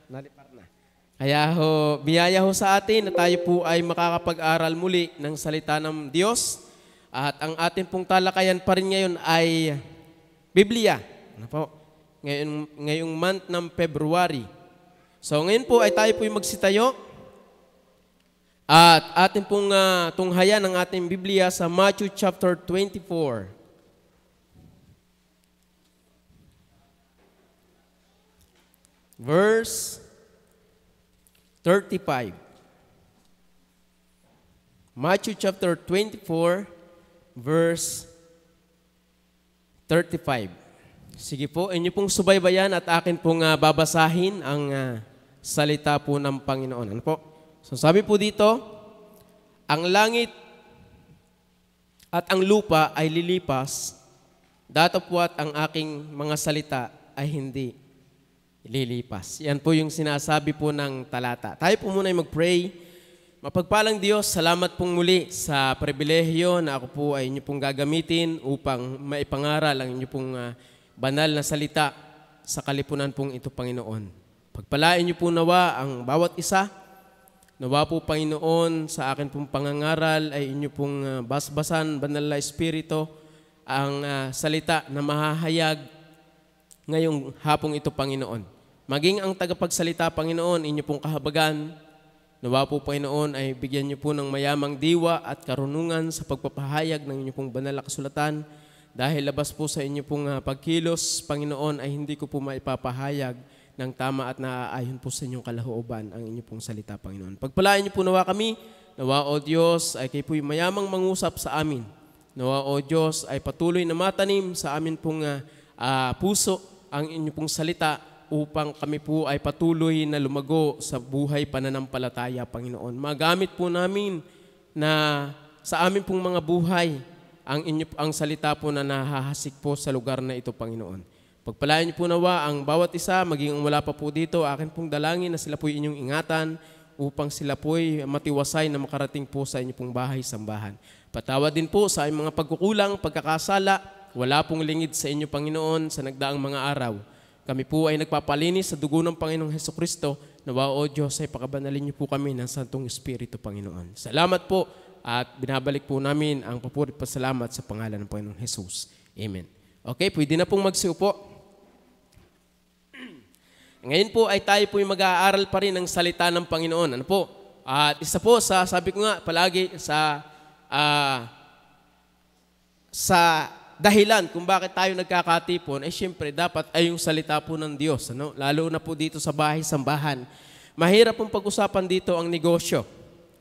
Nalipar na. Kaya ho, biyaya ho sa atin na tayo po ay makakapag-aral muli ng salita ng Diyos. At ang atin pong talakayan pa rin ngayon ay Biblia. Ano po? Ngayong month ng February. So ngayon po ay tayo po yung magsitayo. At atin pong tunghayan ng ating Biblia sa Matthew chapter 24. Verse 35. Matthew chapter 24, verse 35. Sige po, inyo pong subaybayan at akin pong babasahin ang salita po ng Panginoon. Ano po? So sabi po dito, ang langit at ang lupa ay lilipas, datapwat ang aking mga salita ay hindi lilipas. Yan po yung sinasabi po ng talata. Tayo po muna ay mag-pray. Mapagpalang Diyos, salamat pong muli sa pribilehyo na ako po ay inyo pong gagamitin upang maipangaral ang inyo pong banal na salita sa kalipunan pong ito, Panginoon. Pagpalain niyo po nawa ang bawat isa. Nawa po, Panginoon, sa akin pong pangangaral ay inyo pong basbasan, banal na Espiritu, ang salita na mahahayag ngayong hapong ito, Panginoon. Maging ang tagapagsalita, Panginoon, inyo pong kahabagan. Nawa po, Panginoon, ay bigyan niyo po ng mayamang diwa at karunungan sa pagpapahayag ng inyo pong banal na kasulatan. Dahil labas po sa inyo pong pagkilos, Panginoon, ay hindi ko po maipapahayag ng tama at naaayon po sa inyong kalooban ang inyo pong salita, Panginoon. Pagpalain niyo po nawa kami. Nawa, O Diyos, ay kayo po'y mayamang mangusap sa amin. Nawa, O Diyos, ay patuloy na matanim sa amin pong puso ang inyo pong salita upang kami po ay patuloy na lumago sa buhay pananampalataya, Panginoon. Magamit po namin na sa amin pong mga buhay ang salita po na nahahasik po sa lugar na ito, Panginoon. Pagpalain niyo po nawa ang bawat isa, maging ang wala pa po dito, akin pong dalangin na sila po inyong ingatan upang sila po ay matiwasay na makarating po sa inyo pong bahay-sambahan. Patawad din po sa aming mga pagkukulang, pagkakasala, wala pong lingid sa inyo, Panginoon, sa nagdaang mga araw. Kami po ay nagpapalinis sa dugo ng Panginoong Hesukristo. Nawa, O Diyos, ay pakabanalin niyo po kami ng Santong Espiritu, Panginoon. Salamat po at binabalik po namin ang papuri at pasalamat sa pangalan ng Panginoong Jesus. Amen. Okay, pwede na pong magsiupo. Ngayon po ay tayo po mag-aaral pa rin ng salita ng Panginoon. Ano po? At isa po sabi ko nga palagi sa dahilan kung bakit tayo nagkakatipon, ay siyempre dapat ay yung salita po ng Diyos. Ano? Lalo na po dito sa bahay-sambahan. Mahirap pong pag-usapan dito ang negosyo.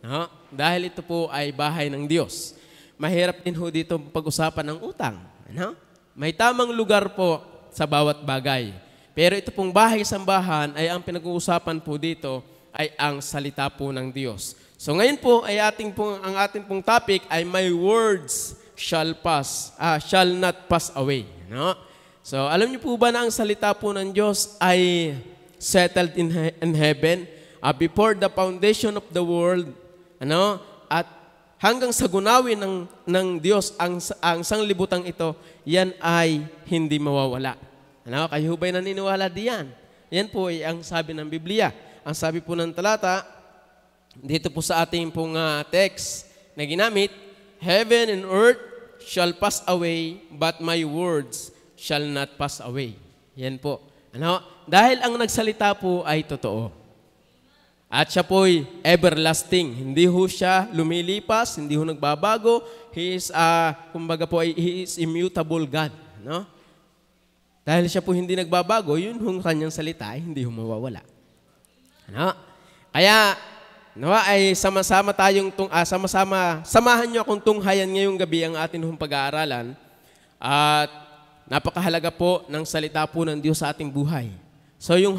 No? Dahil ito po ay bahay ng Diyos. Mahirap din po dito pag-usapan ng utang. Ano? May tamang lugar po sa bawat bagay. Pero ito pong bahay-sambahan ay ang pinag-uusapan po dito ay ang salita po ng Diyos. So ngayon po ay ang ating pong topic ay my words shall not pass away. No? So, alam niyo po ba na ang salita po ng Diyos ay settled in heaven before the foundation of the world. Ano? At hanggang sa gunawin ng Diyos ang sanglibutang ito, yan ay hindi mawawala. Ano? Kayo ba'y naniniwala diyan? Yan po ay ang sabi ng Biblia. Ang sabi po ng talata, dito po sa ating pong text na ginamit, heaven and earth shall pass away, but my words shall not pass away. Yan po. Ano? Dahil ang nagsalita po ay totoo. At siya po ay everlasting. Hindi ho siya lumilipas, hindi ho nagbabago. He is, he is immutable God. No? Dahil siya po hindi nagbabago, yun hong kanyang salita ay hindi ho mawawala. Ano? Kaya, nawa ay sama-sama tayong samahan niyo akong tunghayan ngayong gabi ang atin hong pag-aaralan. At napakahalaga po ng salita po ng Diyos sa ating buhay. So yun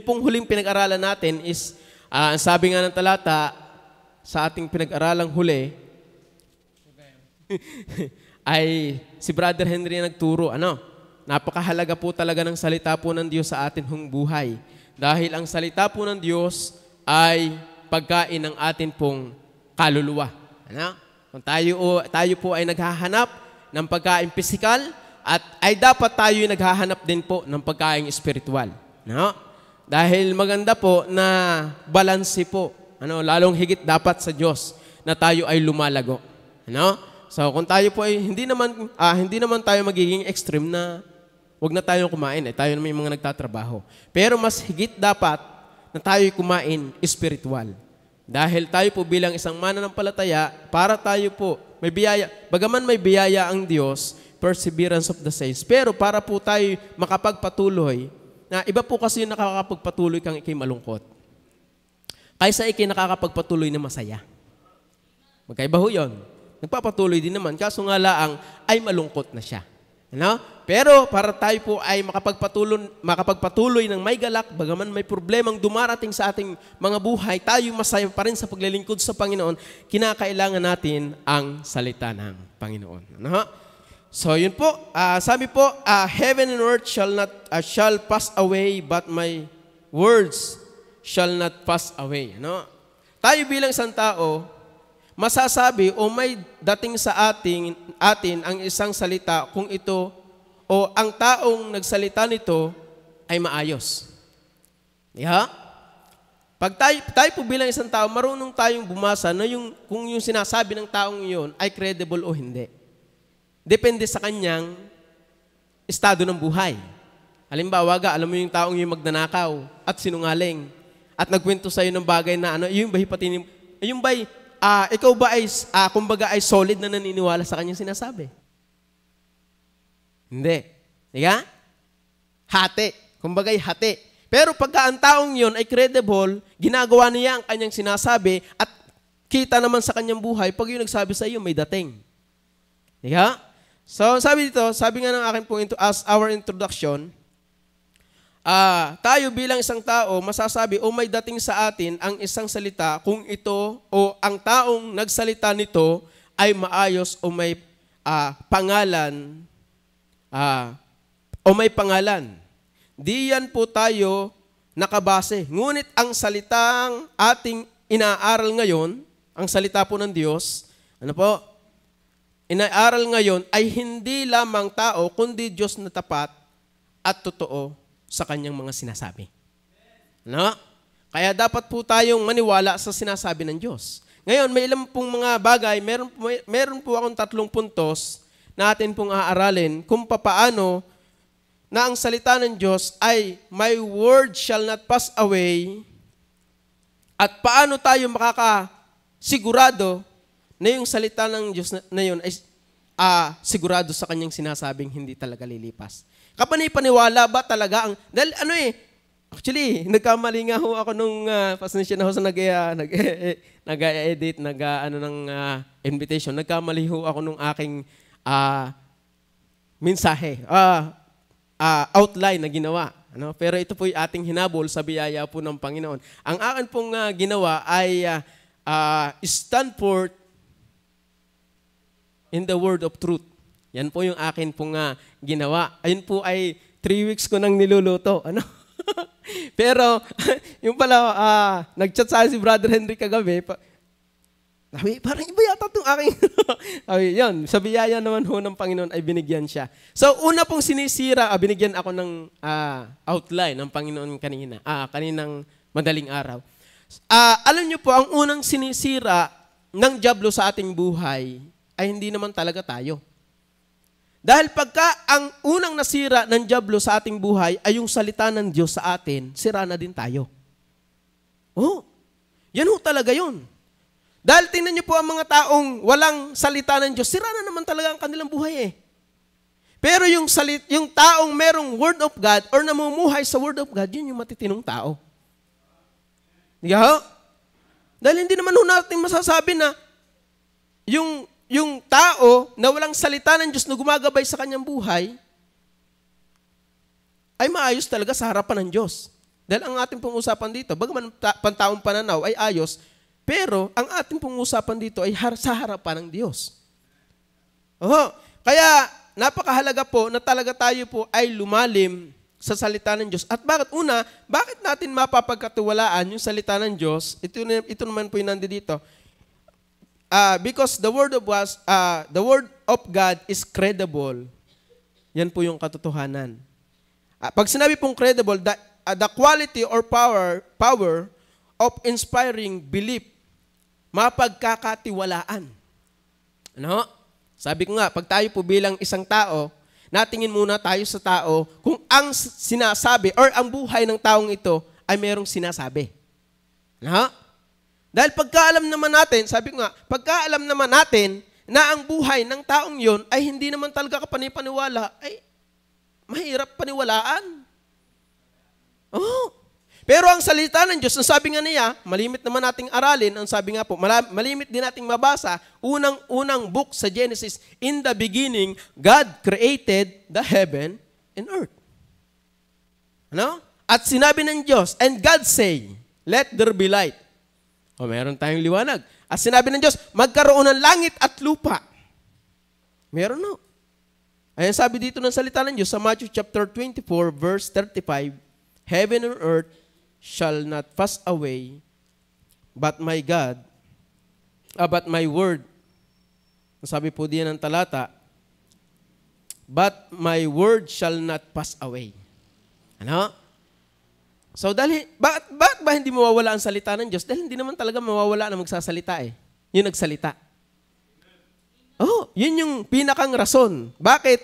pong huling pinag-aralan natin is, ang sabi nga ng talata sa ating pinag-aralang huli, ay si Brother Henry nagturo. Ano? Napakahalaga po talaga ng salita po ng Diyos sa atin hong buhay. Dahil ang salita po ng Diyos ay pagkain ng atin pong kaluluwa. Ano? Kung tayo po ay naghahanap ng pagkain pisikal, at ay dapat tayo naghahanap din po ng pagkain espiritual. No? Dahil maganda po na balanse po. Lalong higit dapat sa Diyos na tayo ay lumalago. So kung tayo po ay hindi naman tayo magiging extreme na wag na tayong kumain. Tayo naman yung mga nagtatrabaho. Pero mas higit dapat na tayo kumain spiritual. Dahil tayo po bilang isang mananampalataya, para tayo po may biyaya. Bagaman may biyaya ang Diyos, perseverance of the saints. Pero para po tayo makapagpatuloy, na iba po kasi yung nakakapagpatuloy kang ikay malungkot. Kaysa ikay nakakapagpatuloy na masaya. Magkaiba ho yun. Nagpapatuloy din naman, kaso nga laang ay malungkot na siya. Pero para tayo po ay makapagpatuloy ng may galak, bagaman may problemang dumarating sa ating mga buhay, tayo masaya pa rin sa paglilingkod sa Panginoon, kinakailangan natin ang salita ng Panginoon. So yun po, sabi po, heaven and earth shall pass away, but my words shall not pass away. Tayo bilang isang tao, masasabi o may dating sa atin ang isang salita kung ito o ang taong nagsalita nito ay maayos. Pag tayo po bilang isang tao, marunong tayong bumasa na kung yung sinasabi ng taong yun ay credible o hindi. Depende sa kanyang estado ng buhay. Halimbawa, alam mo yung taong yung magnanakaw at sinungaling at nagkwento sa'yo ng bagay na ikaw ba ay, kumbaga ay solid na naniniwala sa kanyang sinasabi? Hindi. Diga? Hati. Kumbaga ay hati. Pero pagka ang taong yun ay credible, ginagawa niya ang kanyang sinasabi at kita naman sa kanyang buhay, pag yung nagsabi sa iyo, may dating. Diga? So, sabi nga ng akin po as our introduction, tayo bilang isang tao, masasabi o may dating sa atin ang isang salita kung ito o ang taong nagsalita nito ay maayos o may pangalan Di yan po tayo nakabase. Ngunit ang salitang ating inaaral ngayon, ang salita po ng Diyos, inaaral ngayon ay hindi lamang tao kundi Diyos na tapat at totoo sa kanyang mga sinasabi. Kaya dapat po tayong maniwala sa sinasabi ng Diyos. Ngayon, may ilang pong mga bagay, meron po akong 3 puntos na atin pong aaralin kung papaano na ang salita ng Diyos ay my word shall not pass away at paano tayo makakasigurado na yung salita ng Diyos na yun ay sigurado sa kanyang sinasabing hindi talaga lilipas. Kapanipaniwala ba talaga ang... Dahil actually, nagkamali nga ho ako nung pasensya na ho sa nag-edit, ng invitation. Nagkamali ho ako nung aking mensahe, outline na ginawa. Pero ito po yung ating hinabol sa biyaya po ng Panginoon. Ang akin pong ginawa ay stand forth in the word of truth. Yan po yung akin pong ginawa. Ayun po ay 3 weeks ko nang niluluto. Pero, yung pala, nag-chat sa si Brother Henry kagabi, parang iba yata itong aking, yun, sa biyaya naman ho ng Panginoon ay binigyan siya. So, una pong sinisira, binigyan ako ng outline ng Panginoon kaninang madaling araw. Alam niyo po, ang unang sinisira ng dyablo sa ating buhay ay hindi naman talaga tayo. Dahil pagka ang unang nasira ng dyablo sa ating buhay ay yung salita ng Diyos sa atin, sira na din tayo. Yan ho talaga yun. Dahil tingnan niyo po ang mga taong walang salita ng Diyos, sira na naman talaga ang kanilang buhay . Pero yung taong merong word of God or namumuhay sa word of God, yun yung matitinong tao. Diga ho? Dahil hindi naman ho natin masasabi na yung tao na walang salita ng Diyos na gumagabay sa kanyang buhay ay maayos talaga sa harapan ng Diyos. Dahil ang ating pong usapan dito, bagaman pantaong pananaw ay ayos, pero ang ating pong usapan dito ay sa harapan ng Diyos. Kaya napakahalaga po na talaga tayo po ay lumalim sa salita ng Diyos. At bakit natin mapapagkatiwalaan yung salita ng Diyos? Ito naman po yung nandito. Because the word of God is credible. Yan po yung katotohanan. Pag sinabi pong credible, the quality or power of inspiring belief, mapagkakatiwalaan. Ano? Sabi ko nga, pag tayo po bilang isang tao, natingin muna tayo sa tao kung ang sinasabi or ang buhay ng taong ito ay merong sinasabi. Ano? Dahil pagkaalam naman natin, sabi ko nga, pagkaalam naman natin na ang buhay ng taong yon ay hindi naman talaga kapanipaniwala, ay mahirap paniwalaan. Oh. Pero ang salita ng Diyos, ang sabi nga niya, malimit naman nating aralin, ang sabi nga po, malimit din nating mabasa, unang book sa Genesis, in the beginning, God created the heaven and earth. Ano? At sinabi ng Diyos, and God say, let there be light. O, meron tayong liwanag. At sinabi ng Diyos, magkaroon ng langit at lupa. Meron no. Ayan sabi dito ng salita ng Diyos sa Matthew chapter 24, verse 35, heaven and earth shall not pass away, but my word, sabi po diyan ng talata, but my word shall not pass away. Ano? So, bakit ba hindi mawawala ang salita ng Diyos? Dahil hindi naman talaga mawawala na magsasalita eh. Yung nagsalita. Oh, yun yung pinakang rason. Bakit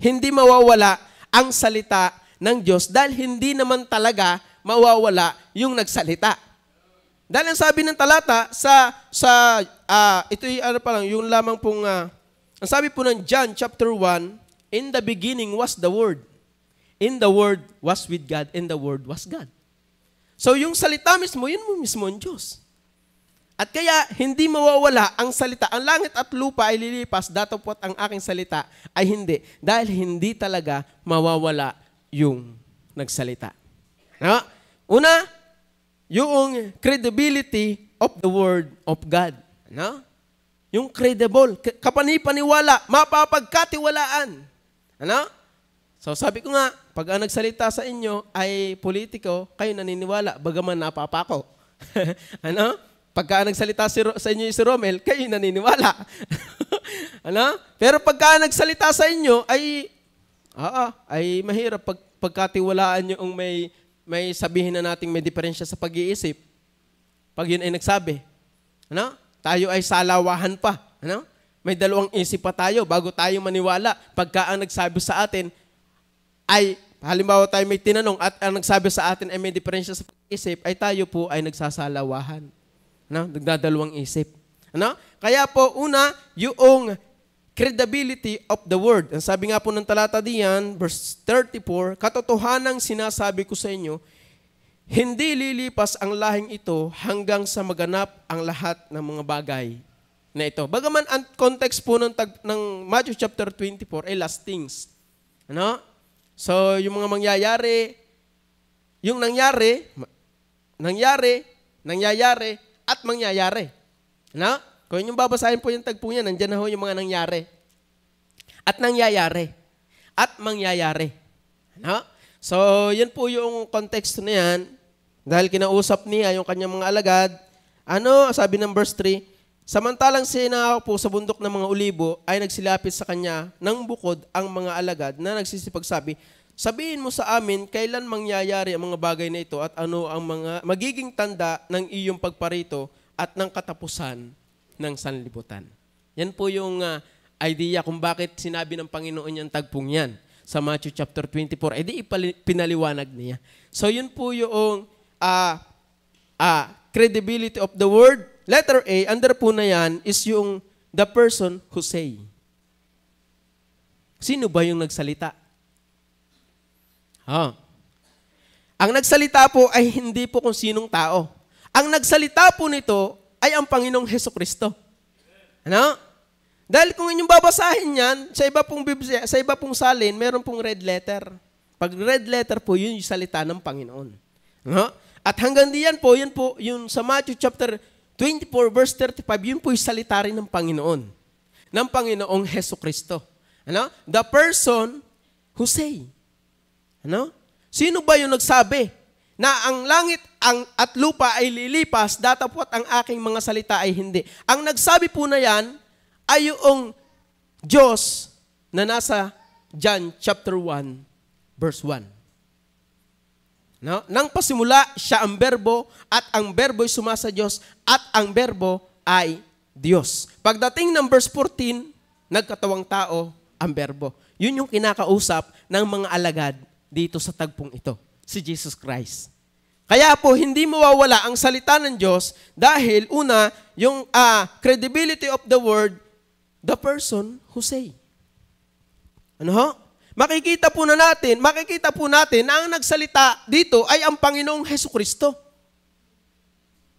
hindi mawawala ang salita ng Diyos? Dahil hindi naman talaga mawawala yung nagsalita. Dahil ang sabi ng talata ito'y ano pa lang, yung lamang pong, ang sabi po ng John chapter 1, in the beginning was the Word. In the Word was with God, and the Word was God. So yung salita mismo, yun mo mismo ang Diyos. At kaya hindi mawawala ang salita. Ang langit at lupa ay lilipas, datapot ang aking salita ay hindi. Dahil hindi talaga mawawala yung nagsalita. No? Una, yung credibility of the Word of God. No? Yung credible, kapanipaniwala, mapapagkatiwalaan. Ano? So sabi ko nga, pag ang nagsalita sa inyo ay politiko, kayo naniniwala, bagaman napapako. Ano? Pagka nagsalita sa inyo si Romel, kayo naniniwala. Ano? Pero pagka nagsalita sa inyo ay mahirap pagkatiwalaan nyo ang may sabihin na nating may diferensya sa pag-iisip. Pag yun ay nagsabi, ano? Tayo ay salawahan pa. Ano? May dalawang isip pa tayo bago tayo maniwala. Pagka ang nagsabi sa atin ay, halimbawa tayo may tinanong at ang nagsabi sa atin ay may diferensya sa pag-iisip, ay tayo po ay nagsasalawahan. Ano? Nagdadalawang isip. Ano? Kaya po, una, yung credibility of the Word. Ang sabi nga po ng talata diyan, verse 34, katotohanang sinasabi ko sa inyo, hindi lilipas ang lahing ito hanggang sa maganap ang lahat ng mga bagay na ito. Bagaman ang context po ng Matthew chapter 24 ay last things. Ano? So, yung mga mangyayari, yung nangyayari, at mangyayari. Ano? Kung yung babasahin po yung tagpo niya, nandiyan na ho yung mga nangyari. At nangyayari. At mangyayari. Ano? So, yan po yung context na yan. Dahil kinausap niya yung kanyang mga alagad. Ano? Sabi ng verse 3, samantalang sinako po sa bundok ng mga olibo ay nagsilapit sa kanya ng bukod ang mga alagad na nagsisipagsabi, sabihin mo sa amin kailan mangyayari ang mga bagay na ito at ano ang mga magiging tanda ng iyong pagparito at ng katapusan ng sanlibutan. Yan po yung idea kung bakit sinabi ng Panginoon yung tagpong yan sa Matthew chapter 24. Eh di pinaliwanag niya. So yun po yung credibility of the Word. Letter A, under po na yan, is yung the person who say. Sino ba yung nagsalita? Ang nagsalita po ay hindi po kung sinong tao. Ang nagsalita po nito ay ang Panginoong Hesukristo. Ano? Dahil kung inyong babasahin yan, sa iba pong Biblia, sa iba pong salin, meron pong red letter. Pag red letter po, yun yung salita ng Panginoon. Ano? At hanggang diyan po, yun sa Matthew chapter 24 verse 35, yun po yung salita rin ng Panginoon. Ng Panginoong Hesukristo. Ano? The person who say. Ano? Sino ba yung nagsabi na ang langit at lupa ay lilipas, datapot ang aking mga salita ay hindi? Ang nagsabi po na yan ay yung Diyos na nasa John chapter 1 verse 1. No? Nang pasimula, siya ang berbo, at ang berbo ay sumasa Diyos, at ang berbo ay Diyos. Pagdating ng verse 14, nagkatawang tao ang berbo. Yun yung kinakausap ng mga alagad dito sa tagpong ito, si Jesus Christ. Kaya po, hindi mawawala ang salita ng Diyos dahil una, yung credibility of the word, the person who say. Ano ho? Makikita po natin na ang nagsalita dito ay ang Panginoong Hesukristo.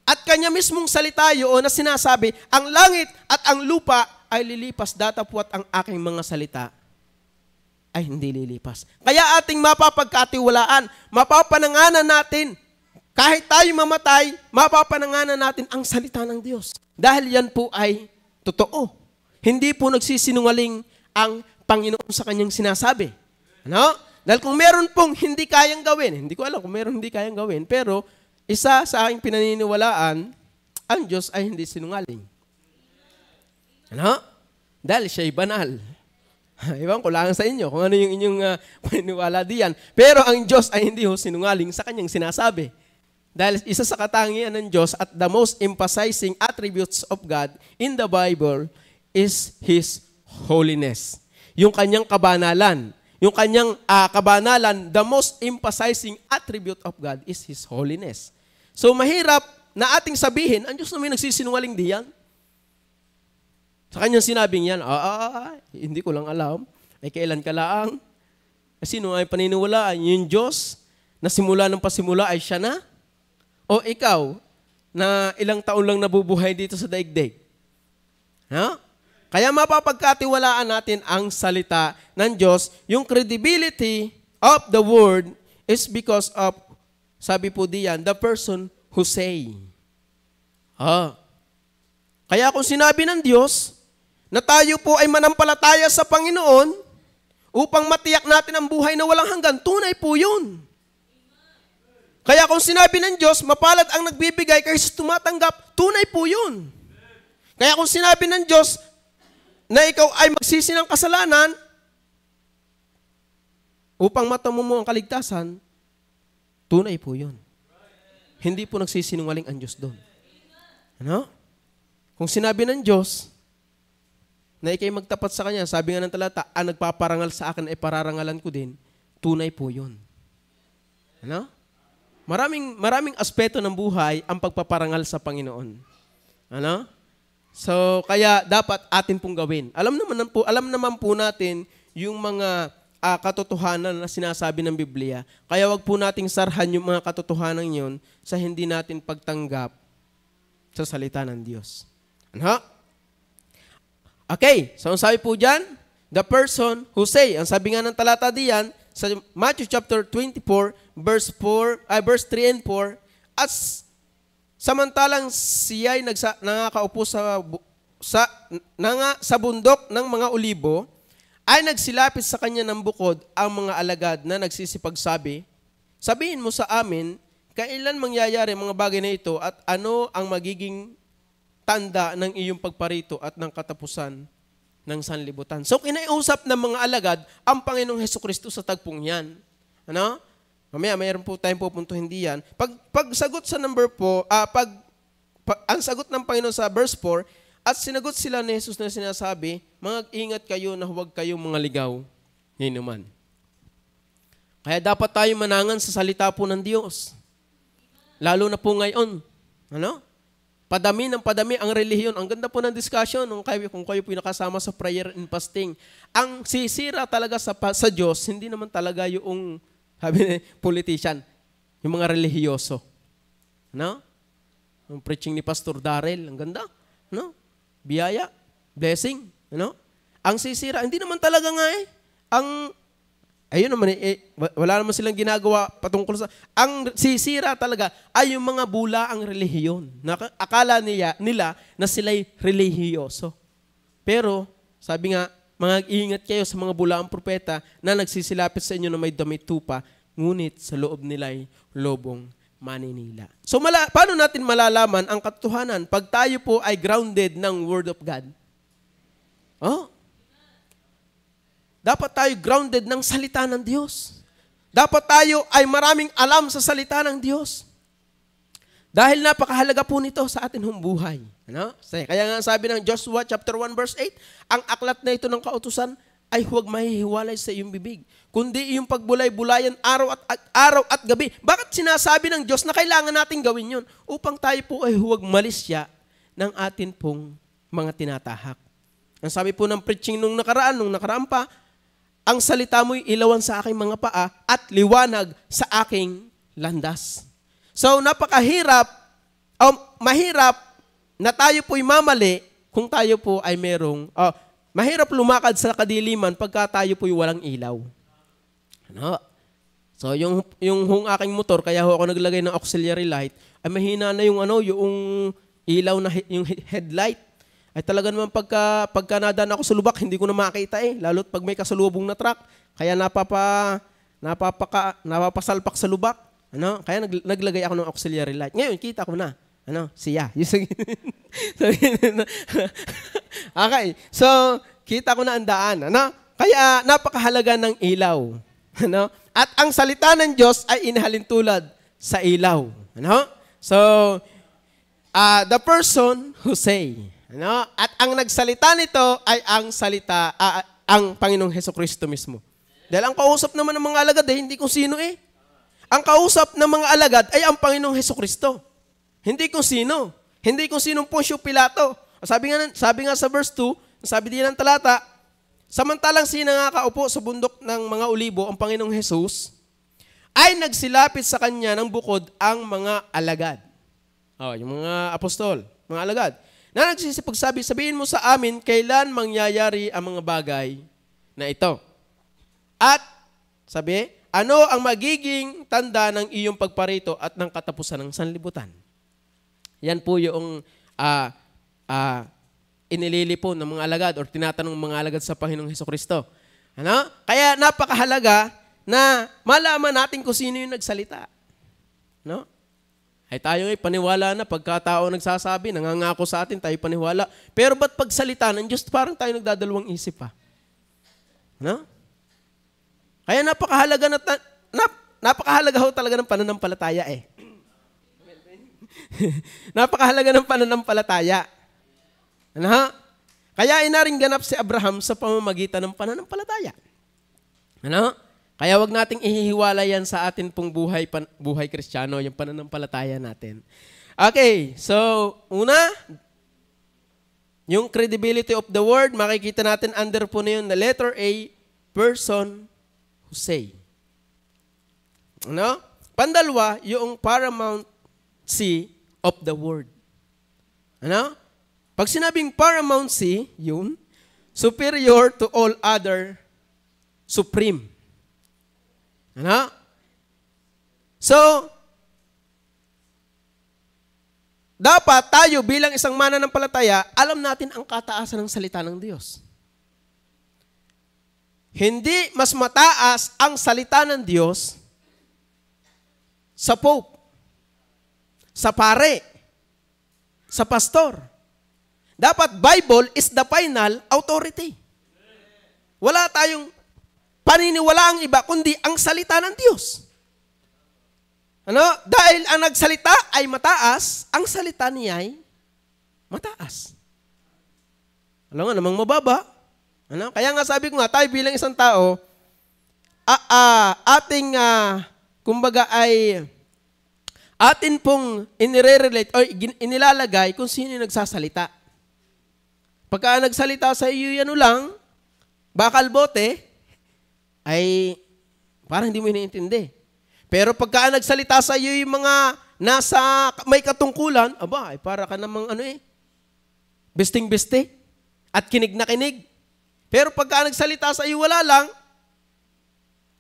At kanya mismong salita yun na sinasabi, ang langit at ang lupa ay lilipas, datapwat ang aking mga salita ay hindi lilipas. Kaya ating mapapagkatiwalaan, mapapananganan natin, kahit tayo mamatay, mapapananganan natin ang salita ng Diyos. Dahil yan po ay totoo. Hindi po nagsisinungaling ang Panginoon sa kanyang sinasabi. Ano? Dahil kung meron pong hindi kayang gawin, hindi ko alam kung meron hindi kayang gawin, pero isa sa aking pinaniniwalaan, ang Diyos ay hindi sinungaling. Ano? Dahil siya'y banal. Iwan ko lang sa inyo kung ano yung inyong paniniwala diyan. Pero ang Diyos ay hindi ho sinungaling sa kanyang sinasabi. Dahil isa sa katangian ng Diyos at the most emphasizing attributes of God in the Bible is His holiness. Yung kanyang kabanalan. Yung kanyang kabanalan, the most emphasizing attribute of God is His holiness. So mahirap na ating sabihin, ang Diyos na may nagsisinungaling diyan. Sa kanyang sinabing yan, hindi ko lang alam. Ay kailan ka lang? Sino ay paniniwalaan? Yung Diyos na simula ng pasimula ay siya na? O ikaw na ilang taon lang nabubuhay dito sa daigdig? Ha? Kaya mapapagkatiwalaan natin ang salita ng Diyos. Yung credibility of the word is because of, sabi po diyan, the person who say. Kaya kung sinabi ng Diyos na tayo po ay manampalataya sa Panginoon upang matiyak natin ang buhay na walang hanggan, tunay po yun. Kaya kung sinabi ng Diyos, mapalad ang nagbibigay kaysa tumatanggap, tunay po yun. Kaya kung sinabi ng Diyos na ikaw ay magsisi ng kasalanan upang matamo mo ang kaligtasan, tunay po yun. Hindi po nagsisinungaling ang Diyos doon. Ano? Kung sinabi ng Diyos na ikay magtapat sa Kanya, sabi nga ng talata, ang nagpaparangal sa akin ay pararangalan ko din, tunay po yun. Ano? Maraming aspeto ng buhay ang pagpaparangal sa Panginoon. Ano? So, kaya dapat atin pong gawin. Alam naman po natin yung mga katotohanan na sinasabi ng Biblia. Kaya wag po nating sarhan yung mga katotohanan yun sa hindi natin pagtanggap sa salita ng Diyos. Ano? Okay, so ang sabi po dyan, the person who say, ang sabi nga ng talata diyan, sa Matthew chapter 24, verse 3 and 4, at samantalang siya ay nangakaupo sa bundok ng mga olibo, ay nagsilapit sa kanya ng bukod ang mga alagad na nagsisipagsabi, sabihin mo sa amin, kailan mangyayari mga bagay na ito at ano ang magiging tanda ng iyong pagparito at ng katapusan ng sanlibutan. So, kinaiusap ng mga alagad ang Panginoong Hesukristo sa tagpong yan. Ano? Mamaya, mayroon po tayong pupuntuhin diyan. Pag sagot sa number 4, ang sagot ng Panginoon sa verse 4, at sinagot sila ni Jesus na sinasabi, mag-ingat kayo na huwag kayong mga ligaw. Ngayon naman. Kaya dapat tayo manangan sa salita po ng Diyos. Lalo na po ngayon. Ano? Padami ng padami ang relihiyon. Ang ganda po ng discussion kung kayo po nakasama sa prayer and fasting. Ang sisira talaga sa Diyos, hindi naman talaga yung politician, yung mga relihiyoso. Ano? Ang preaching ni Pastor Darrell, ang ganda. Ano? Biyaya, blessing. Ano? Ang sisira, hindi naman talaga nga ayun naman, wala naman silang ginagawa patungkol sa... Ang sisira talaga ay yung mga bulaang relihiyon. Akala nila na sila'y relihiyoso. Pero, sabi nga, mag-iingat kayo sa mga bulaang propeta na nagsisilapit sa inyo na may damit tupa, ngunit sa loob nila'y lobong maninila. So, paano natin malalaman ang katotohanan pag tayo po ay grounded ng Word of God? Dapat tayo grounded ng salita ng Diyos. dapat tayo ay maraming alam sa salita ng Diyos. Dahil napakahalaga po nito sa atin hong buhay. Ano? Kaya nga sabi ng Joshua chapter 1 verse 8, ang aklat na ito ng kautusan ay huwag mahihiwalay sa iyong bibig, kundi iyong pagbulay-bulayan araw at gabi. Bakit sinasabi ng Diyos na kailangan natin gawin yun? Upang tayo po ay huwag malisya ng atin pong mga tinatahak. Ang sabi po ng preaching nung nakaraan pa, ang salita mo'y ilawan sa aking mga paa at liwanag sa aking landas. So, napakahirap, mahirap na tayo po'y mamali kung tayo po ay mahirap lumakad sa kadiliman pagka tayo po'y walang ilaw. Ano? So, yung aking motor, kaya ako naglagay ng auxiliary light, ay mahina na yung ilaw na yung headlight. Ay talaga naman pagka nadaan ako sa lubak, hindi ko na makita lalo't pag may kasalubong na truck, kaya napapasalpak sa lubak. Ano? Kaya naglagay ako ng auxiliary light. Ngayon, kita ko na. Siya. Okay. So, kita ko na ang daan. Kaya, napakahalaga ng ilaw. At ang salita ng Diyos ay inihalin tulad sa ilaw. So, the person who say. At ang nagsalita nito ay ang Panginoong Hesukristo mismo. Dahil ang kausap naman ng mga alagad hindi kung sino Ang kausap ng mga alagad ay ang Panginoong Hesukristo. Hindi kung sino. Hindi kung sinong Poncio Pilato. Sabi nga sa verse 2, sabi din ng talata, samantalang sinangakaupo sa bundok ng mga olibo ang Panginoong Hesus, ay nagsilapit sa kanya ng bukod ang mga alagad. Yung mga apostol, mga alagad. Na nagsisipagsabi, sabihin mo sa amin kailan mangyayari ang mga bagay na ito. At, sabi, ano ang magiging tanda ng iyong pagparito at ng katapusan ng sanlibutan? Yan po yung inililipon ng mga alagad or tinatanong ng mga alagad sa Panginoong Hesukristo. Kaya napakahalaga na malaman natin kung sino yung nagsalita. Ay tayo paniwala na pagkatao nagsasabi, nangangako sa atin, tayo paniwala. Pero ba't pagsalita ng Diyos, parang tayo nagdadalawang isip pa? Kaya napakahalaga ho talaga ng pananampalataya Napakahalaga ng pananampalataya. Kaya inaring ganap si Abraham sa pamamagitan ng pananampalataya. Kaya wag nating ihihiwala yan sa atin pong buhay Kristiyano, yung pananampalataya natin. Okay, so una, yung credibility of the word, makikita natin under po na yun na letter A, person who say. Pandalwa, yung paramountcy of the word. Pag sinabing paramountcy, yun, superior to all other, supreme. So, dapat tayo bilang isang mananampalataya, alam natin ang kataasan ng salita ng Diyos. Hindi mas mataas ang salita ng Diyos sa Pope, sa pare, sa pastor. Dapat Bible is the final authority. Wala tayong paniniwalaang iba, kundi ang salita ng Diyos. Dahil ang nagsalita ay mataas, ang salita niya ay mataas. Alam nga namang mababa. Kaya nga sabi ko nga, tayo bilang isang tao, kumbaga ay atin pong inire-relate o inilalagay kung sino yung nagsasalita. Pagka nagsalita sa iyo lang, bakal bote, ay parang hindi mo iniintindi. Pero pagka nagsalita sa iyo yung mga nasa may katungkulan, ay para ka namang besting-beste at kinig na kinig. Pero pagka nagsalita sa iyo, wala lang.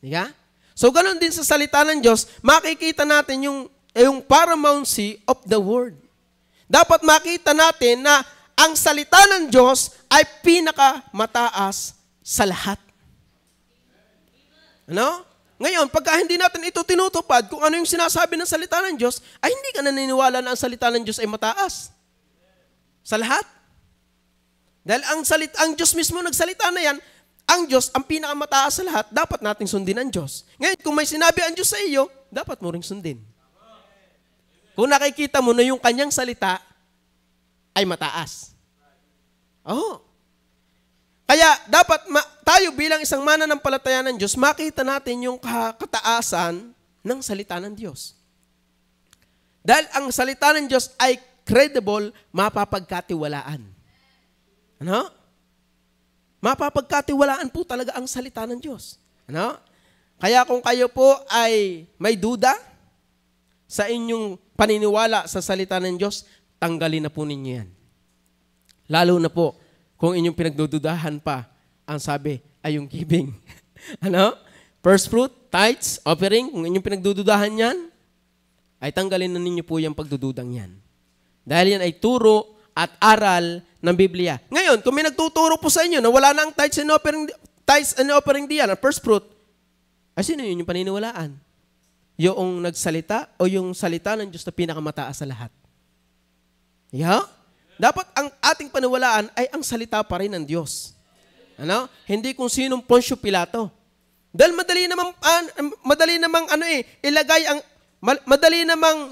Diba? So, ganun din sa salita ng Diyos, makikita natin yung paramountcy of the word. Dapat makita natin na ang salita ng Diyos ay pinakamataas sa lahat. Ngayon, pagka hindi natin ito tinutupad, kung ano yung sinasabi ng salita ng Diyos, ay hindi ka naniniwala na ang salita ng Diyos ay mataas. Sa lahat. Dahil ang Diyos mismo nagsalita na yan, ang Diyos, ang pinakamataas sa lahat, dapat nating sundin ang Diyos. Ngayon, kung may sinabi ang Diyos sa iyo, dapat mo ring sundin. Kung nakikita mo na yung kanyang salita ay mataas. Oo. Kaya dapat tayo bilang isang mananampalataya ng Diyos, makita natin yung kataasan ng salita ng Diyos. Dahil ang salita ng Diyos ay credible, mapapagkatiwalaan. Ano? Mapapagkatiwalaan po talaga ang salita ng Diyos. Ano? Kaya kung kayo po ay may duda sa inyong paniniwala sa salita ng Diyos, tanggalin na po ninyo yan. Lalo na po, kung inyong pinagdududahan pa, ang sabi ay yung giving. Ano? First fruit, tithes, offering, kung inyong pinagdududahan yan, ay tanggalin na ninyo po yung pagdududang yan. Dahil yan ay turo at aral ng Biblia. Ngayon, kung may nagtuturo po sa inyo na wala na ang tithes and offering diyan, ang first fruit, ay sino yun yung paniniwalaan? Yung nagsalita o yung salita ng Diyos na pinakamataas sa lahat? Yeah? Dapat ang ating paniwalaan ay ang salita pa rin ng Diyos. Ano? Hindi kung sinong Poncio Pilato. Dahil madali namang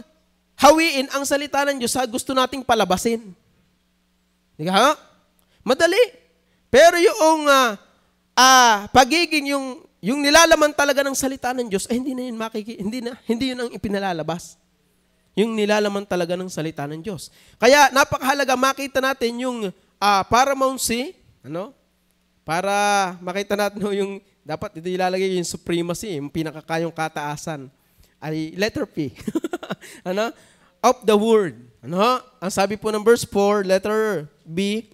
hawiin ang salita ng Diyos sa gusto nating palabasin. Di ka? Madali. Pero yung pagiging yung nilalaman talaga ng salita ng Diyos ay hindi yun ang ipinalalabas. Yung nilalaman talaga ng salita ng Diyos. Kaya napakahalaga makita natin yung paramountcy, ano? Para makita natin yung dapat ito ilalagay yung supremacy, yung pinakakayong kataasan ay letter P. Ano? Of the word. Ano? Ang sabi po ng verse 4, letter B,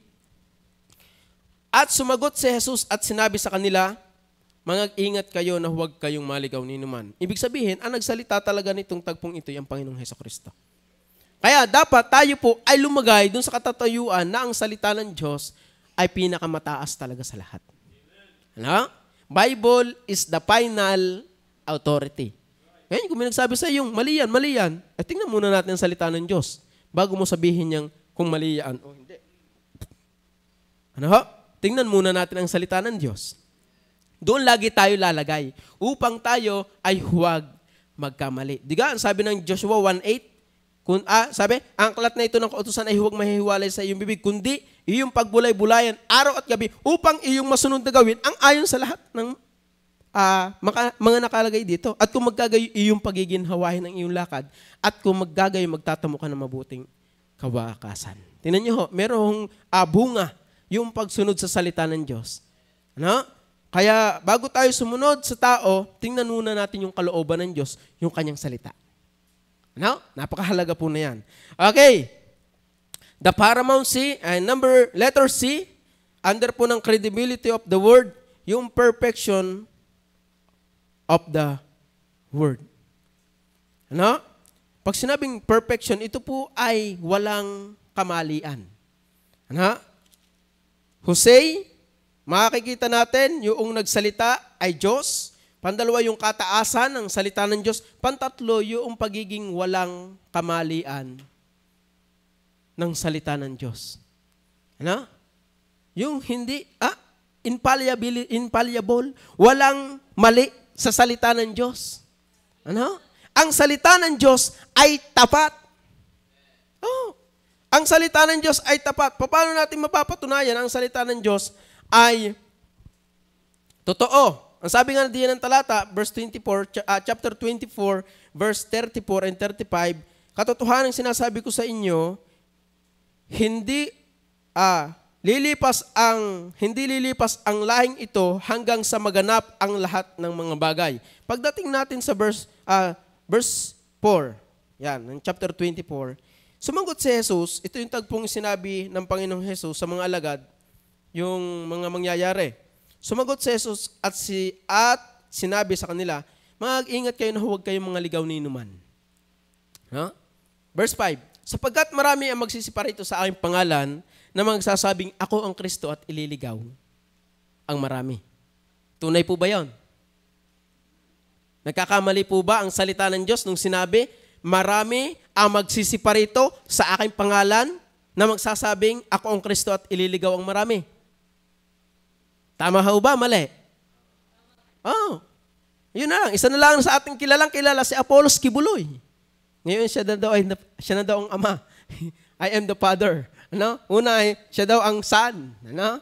at sumagot si Jesus at sinabi sa kanila, mag-ingat kayo na huwag kayong maligaw ninuman. Ibig sabihin, ang nagsalita talaga nitong tagpong ito ay ang Panginoong Hesukristo. Kaya dapat tayo po ay lumagay dun sa katatayuan na ang salita ng Diyos ay pinakamataas talaga sa lahat. Ano? Bible is the final authority. Ngayon, kung may nagsabi sa iyo, mali yan, tingnan muna natin ang salita ng Diyos bago mo sabihin niyang kung mali yan o hindi. Ano ho? Tingnan muna natin ang salita ng Diyos. Doon lagi tayo lalagay upang tayo ay huwag magkamali. Diga, ang sabi ng Joshua 1:8, sabi, ang aklat na ito ng kautusan ay huwag mahihiwalay sa iyong bibig, kundi iyong pagbulay-bulayan araw at gabi upang iyong masunod na gawin ang ayon sa lahat ng mga nakalagay dito. At kung magkagayo iyong pagiginhawahin ng iyong lakad, at kung magkagayo magtatamo ka ng mabuting kawakasan. Tingnan niyo ho, merong bunga yung pagsunod sa salita ng Diyos. Ano? Kaya bago tayo sumunod sa tao, tingnan muna natin yung kalooban ng Diyos, yung kanyang salita. Ano? Napakahalaga po na yan. Okay. The paramountcy, letter C, under po ng credibility of the word, yung perfection of the word. Ano? Pag sinabing perfection, ito po ay walang kamalian. Ano? Jose, makikita natin yung nagsalita ay Diyos. Pandalawa, yung kataasan ng salita ng Diyos. Pantatlo, yung pagiging walang kamalian ng salita ng Diyos. Ano? Yung hindi, infallible, walang mali sa salita ng Diyos. Ano? Ang salita ng Diyos ay tapat. Oh, ang salita ng Diyos ay tapat. Paano natin mapapatunayan ang salita ng Diyos ay totoo? Ang sabi nga diyan ng talata, chapter 24, verse 34 and 35, katotohanan sinasabi ko sa inyo, hindi lilipas ang lahing ito hanggang sa maganap ang lahat ng mga bagay. Pagdating natin sa verse 4, yan, ng chapter 24, sumagot si Jesus, ito yung tagpong sinabi ng Panginoong Jesus sa mga alagad, yung mga mangyayari. Sumagot si Jesus at sinabi sa kanila, mag-ingat kayo na huwag kayong mga ligaw ninuman. Huh? Verse 5, sapagkat marami ang magsisiparito sa aking pangalan na magsasabing ako ang Kristo at ililigaw ang marami. Tunay po ba yon? Nagkakamali po ba ang salita ng Diyos nung sinabi, marami ang magsisiparito sa aking pangalan na magsasabing ako ang Kristo at ililigaw ang marami? Tama ho ba? Mali? Oh, yun na lang. Isa na lang sa ating kilala si Apollos Kibuloy. Ngayon siya na daw ang ama. I am the Father. Ano? Una ay siya daw ang Son. Ano?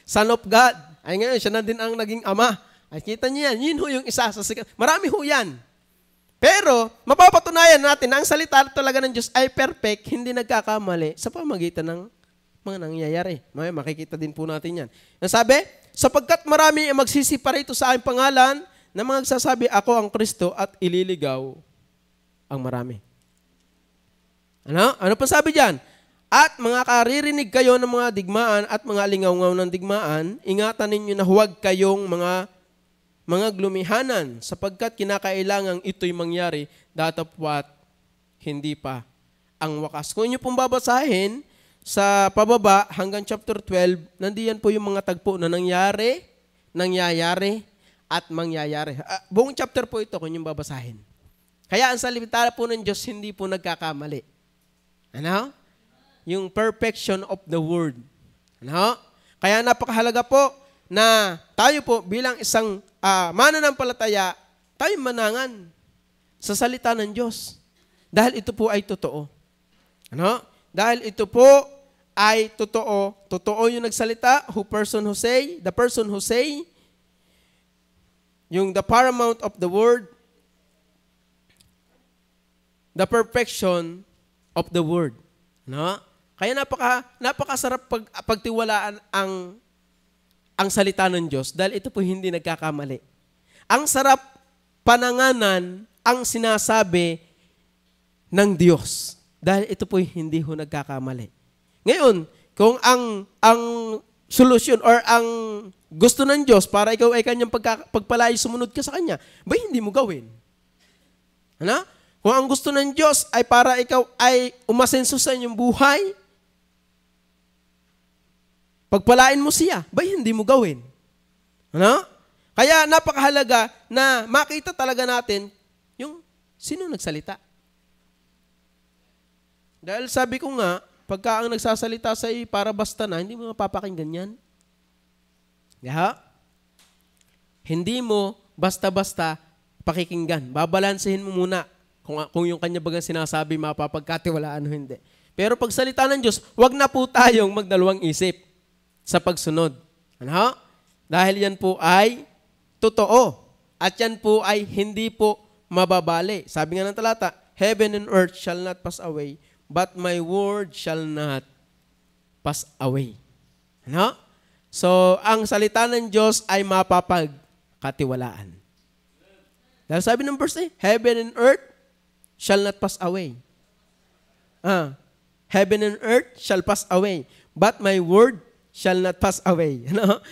Son of God. Ay ngayon siya na din ang naging ama. Ay kita niyo yan. Yun ho yung isa sa sikat. Marami ho yan. Pero, mapapatunayan natin na ang salita talaga ng Diyos ay perfect, hindi nagkakamali sa pamagitan ng mga nangyayari. Makikita din po natin yan. Nasabi, sapagkat marami ang magsisiparito sa aking pangalan na mga nagsasabi, ako ang Kristo at ililigaw ang marami. Ano? Ano pa sabi dyan? At mga karirinig kayo ng mga digmaan at mga lingaw-ngaw ng digmaan, ingatan ninyo na huwag kayong mga glumihanan sapagkat kinakailangang ito'y mangyari datapwat hindi pa ang wakas. Kung inyo pong babasahin sa pababa hanggang chapter 12, nandiyan po yung mga tagpo na nangyari, at mangyayari. Buong chapter po ito kung inyong babasahin. Kaya ang salita po ng Diyos hindi po nagkakamali. Ano? Yung perfection of the word. Ano? Kaya napakahalaga po na tayo po bilang isang mananampalataya, tayo manangan sa salita ng Diyos. Dahil ito po ay totoo. Ano? Dahil ito po ay totoo. Totoo yung nagsalita, the person who say, yung the paramount of the word, the perfection of the word. No? Kaya napakasarap pagtiwalaan ang salita ng Diyos dahil ito po hindi nagkakamali. Ang sarap pananganan ang sinasabi ng Diyos dahil ito po hindi ho nagkakamali. Ngayon, kung ang solusyon or ang gusto ng Diyos para ikaw ay kanyang pagpalay, sumunod ka sa kanya, ba hindi mo gawin? Ano? Kung ang gusto ng Diyos ay para ikaw ay umasenso sa inyong buhay, pagpalain mo siya, ba hindi mo gawin? Ano? Kaya napakahalaga na makita talaga natin yung sino nagsalita. Dahil sabi ko nga, pagka ang nagsasalita sa iyo para basta na, hindi mo mapapakinggan yan. Yeah? Hindi mo basta-basta pakikinggan. Babalansehin mo muna kung yung kanya bagang sinasabi mapapagkatiwalaan o hindi. Pero pag salita ng Diyos, wag na po tayong magdalawang isip sa pagsunod. Ano? Dahil yan po ay totoo. At yan po ay hindi po mababali. Sabi nga ng talata, heaven and earth shall not pass away, but my word shall not pass away. Ano? So, ang salita ng Diyos ay mapapagkatiwalaan. Dahil sabi ng verse 8, heaven and earth shall not pass away. Heaven and earth shall pass away, but my word shall not pass away. Ano?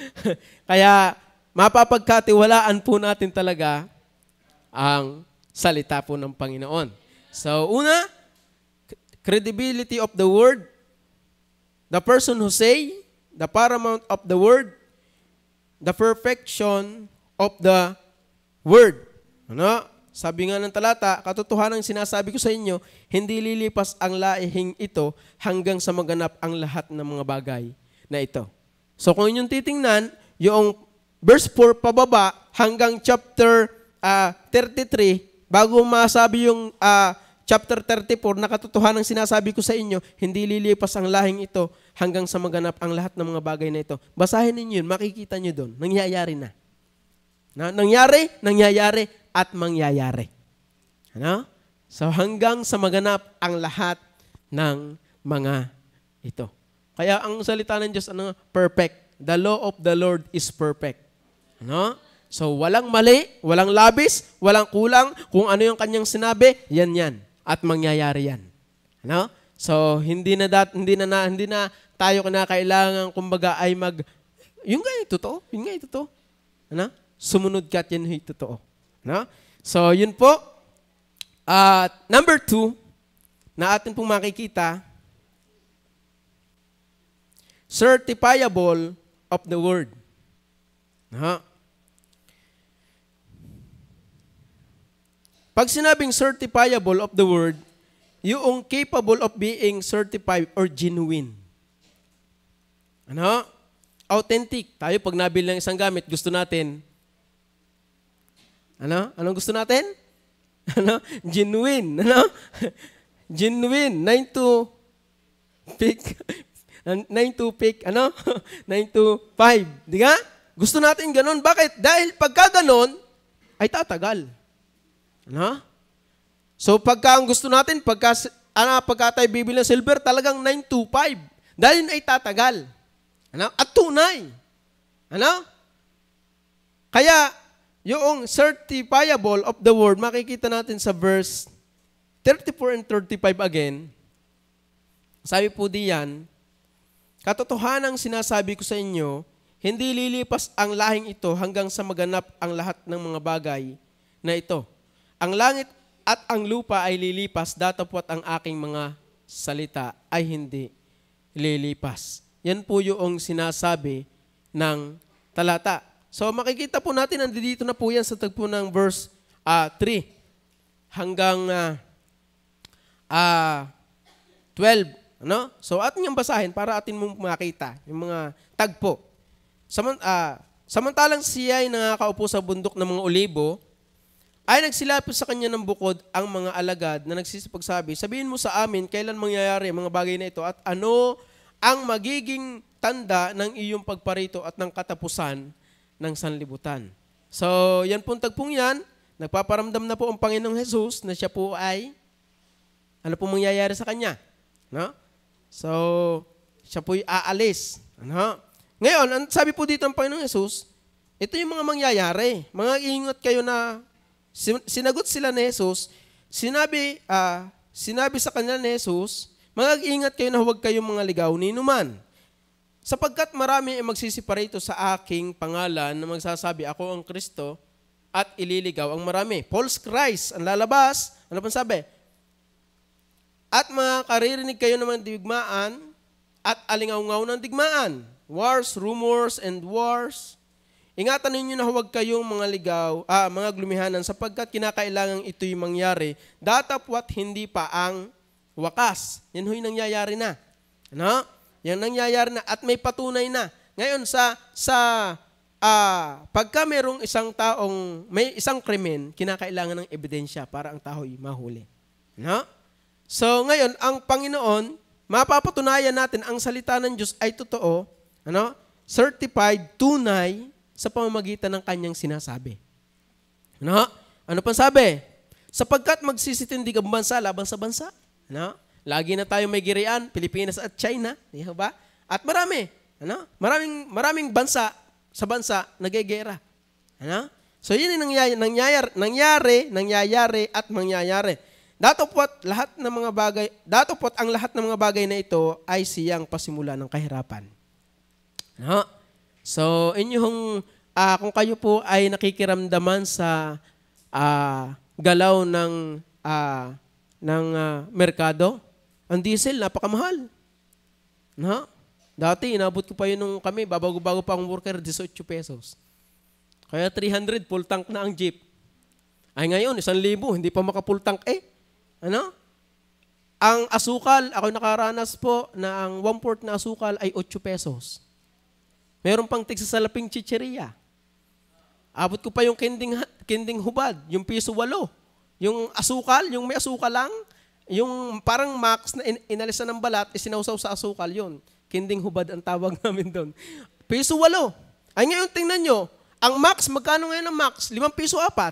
Kaya, mapapagkatiwalaan po natin talaga ang salita po ng Panginoon. So, una, credibility of the word, the person who say, the paramount of the word, the perfection of the word. Ano? Sabi nga ng talata, katotohanan sinasabi ko sa inyo, hindi lilipas ang laihing ito hanggang sa maganap ang lahat ng mga bagay na ito. So kung inyong titingnan, yung verse 4 pababa hanggang chapter 33, bago masabi yung chapter 34, na katotohanan sinasabi ko sa inyo, hindi lilipas ang lahing ito hanggang sa maganap ang lahat ng mga bagay na ito. Basahin ninyo yun, makikita nyo doon, nangyayari na. Nangyayari at mangyayari. Ano? So hanggang sa maganap ang lahat ng mga ito. Kaya ang salita ng Diyos, perfect. The law of the Lord is perfect. Ano? So walang mali, walang labis, walang kulang. Kung ano yung kanyang sinabi, yan. At mangyayari yan. Ano? So hindi na tayo kinakailangan kumbaga ay yung nga yung totoo. Ano? Sumunod ka at yan yung totoo. Ano? So yun po. Number 2 na atin pong makikita, certifiable of the word. Pag sinabing certifiable of the word, yung capable of being certified or genuine. Ano? authentic. Tayo pag nabili ng isang gamit, gusto natin, Anong gusto natin? Genuine. Genuine. 9 to pick. 9 to pick. 9 to 5. Di nga? Gusto natin ganun. Bakit? Dahil pagka ganun, ay tatagal. So pagka ang gusto natin, pagka tayo bibili ng silver, talagang 9 to 5. Dahil ay tatagal. At tunay. Kaya, yung certifiable of the word, makikita natin sa verse 34 and 35 again. Sabi po diyan, katotohanang sinasabi ko sa inyo, hindi lilipas ang lahing ito hanggang sa maganap ang lahat ng mga bagay na ito. Ang langit at ang lupa ay lilipas, datapwat ang aking mga salita ay hindi lilipas. Yan po yung sinasabi ng talata. So makikita po natin, nandito na po yan sa tagpo ng verse 3 hanggang 12. So atin yung basahin para atin mong makita yung mga tagpo. Samantalang siya ay nakakaupo sa bundok ng mga olibo, ay nagsilapit sa kanya ng bukod ang mga alagad na nagsisipagsabi, sabihin mo sa amin kailan mangyayari mga bagay na ito at ano ang magiging tanda ng iyong pagparito at ng katapusan ng sanlibutan. So, yan pong tagpong yan, nagpaparamdam na po ang Panginoong Jesus na siya po ay, ano po mangyayari sa kanya? So, siya po ay aalis. Ngayon, ang sabi po dito ng Panginoong Jesus, ito yung mga mangyayari. Mga ingat kayo na, sinagot sila ni Jesus, sinabi sa kanila ni Jesus, mag-ingat kayo na huwag kayong mga ligaw ni numan. Sapagkat marami ay magsisiparito sa aking pangalan na magsasabi, ako ang Kristo, at ililigaw ang marami. False Christ ang lalabas. Ano pang sabi? At makaririnig kayo ng mga digmaan at alingaw-ngaw ng digmaan. Wars, rumors, and wars. Ingatan ninyo na huwag kayong mga glumihanan sapagkat kinakailangan ito'y mangyari. Datapwat hindi pa ang wakas. Yan ho'y nangyayari na. Yan nangyayari na at may patunay na. Ngayon pagka mayroong may isang krimen, kinakailangan ng ebidensya para ang tao'y mahuli. So ngayon, ang Panginoon, mapapatunayan natin ang salita ng Diyos ay totoo, certified, tunay, sa pamamagitan ng kanyang sinasabi. Ano pang sabi? Sapagkat magsisitindig ang bansa laban sa bansa. Lagi na tayo may girian, Pilipinas at China, di ba? At maraming bansa sa bansa nagegera. So yun yung nangyayari at mangyayari. Datapwat ang lahat ng mga bagay na ito ay siyang pasimula ng kahirapan. So inyong kung kayo po ay nakikiramdaman sa galaw ng merkado, ang diesel, napakamahal. Dati, inabot ko pa yun nung kami, babago-bago pa ang worker, 18 pesos. Kaya 300, full tank na ang jeep. Ay ngayon, 1,000, hindi pa maka-full tank. Ang asukal, ako nakaranas po na ang 1/4 na asukal ay 8 pesos. Meron pang tigsasalaping chicheria. Abot ko pa yung kinding hubad, yung piso 8. Yung asukal, yung may asukal lang, yung parang max na inalisan ng balat, isinawsaw sa asukal yun. Kinding hubad ang tawag namin doon. Piso 8. Ay ngayon, tingnan nyo, ang max, magkano ngayon ang max? 5 piso 4.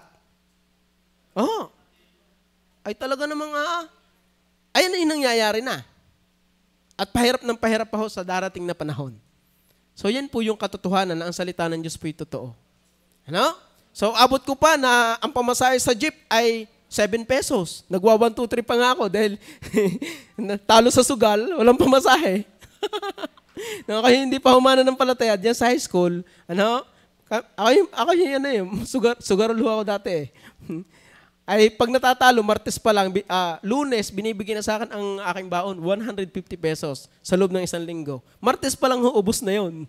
Ay talaga namang, ayun yung nangyayari na. At pahirap ng pahirap pa ho sa darating na panahon. So yan po yung katotohanan na ang salita ng Diyos po'y totoo. So abot ko pa na ang pamasahe sa jeep ay 7 pesos. Nagwa 1, 2, 3 pa nga ako dahil talo sa sugal, walang pamasahe. Kaya hindi pa humana ng palataya diyan sa high school. Ako yung sugarol ako dati . Ay pag natatalo, Martes pa lang, Lunes, binibigyan na sa akin ang aking baon, 150 pesos sa loob ng 1 linggo. Martes pa lang ubos na yun.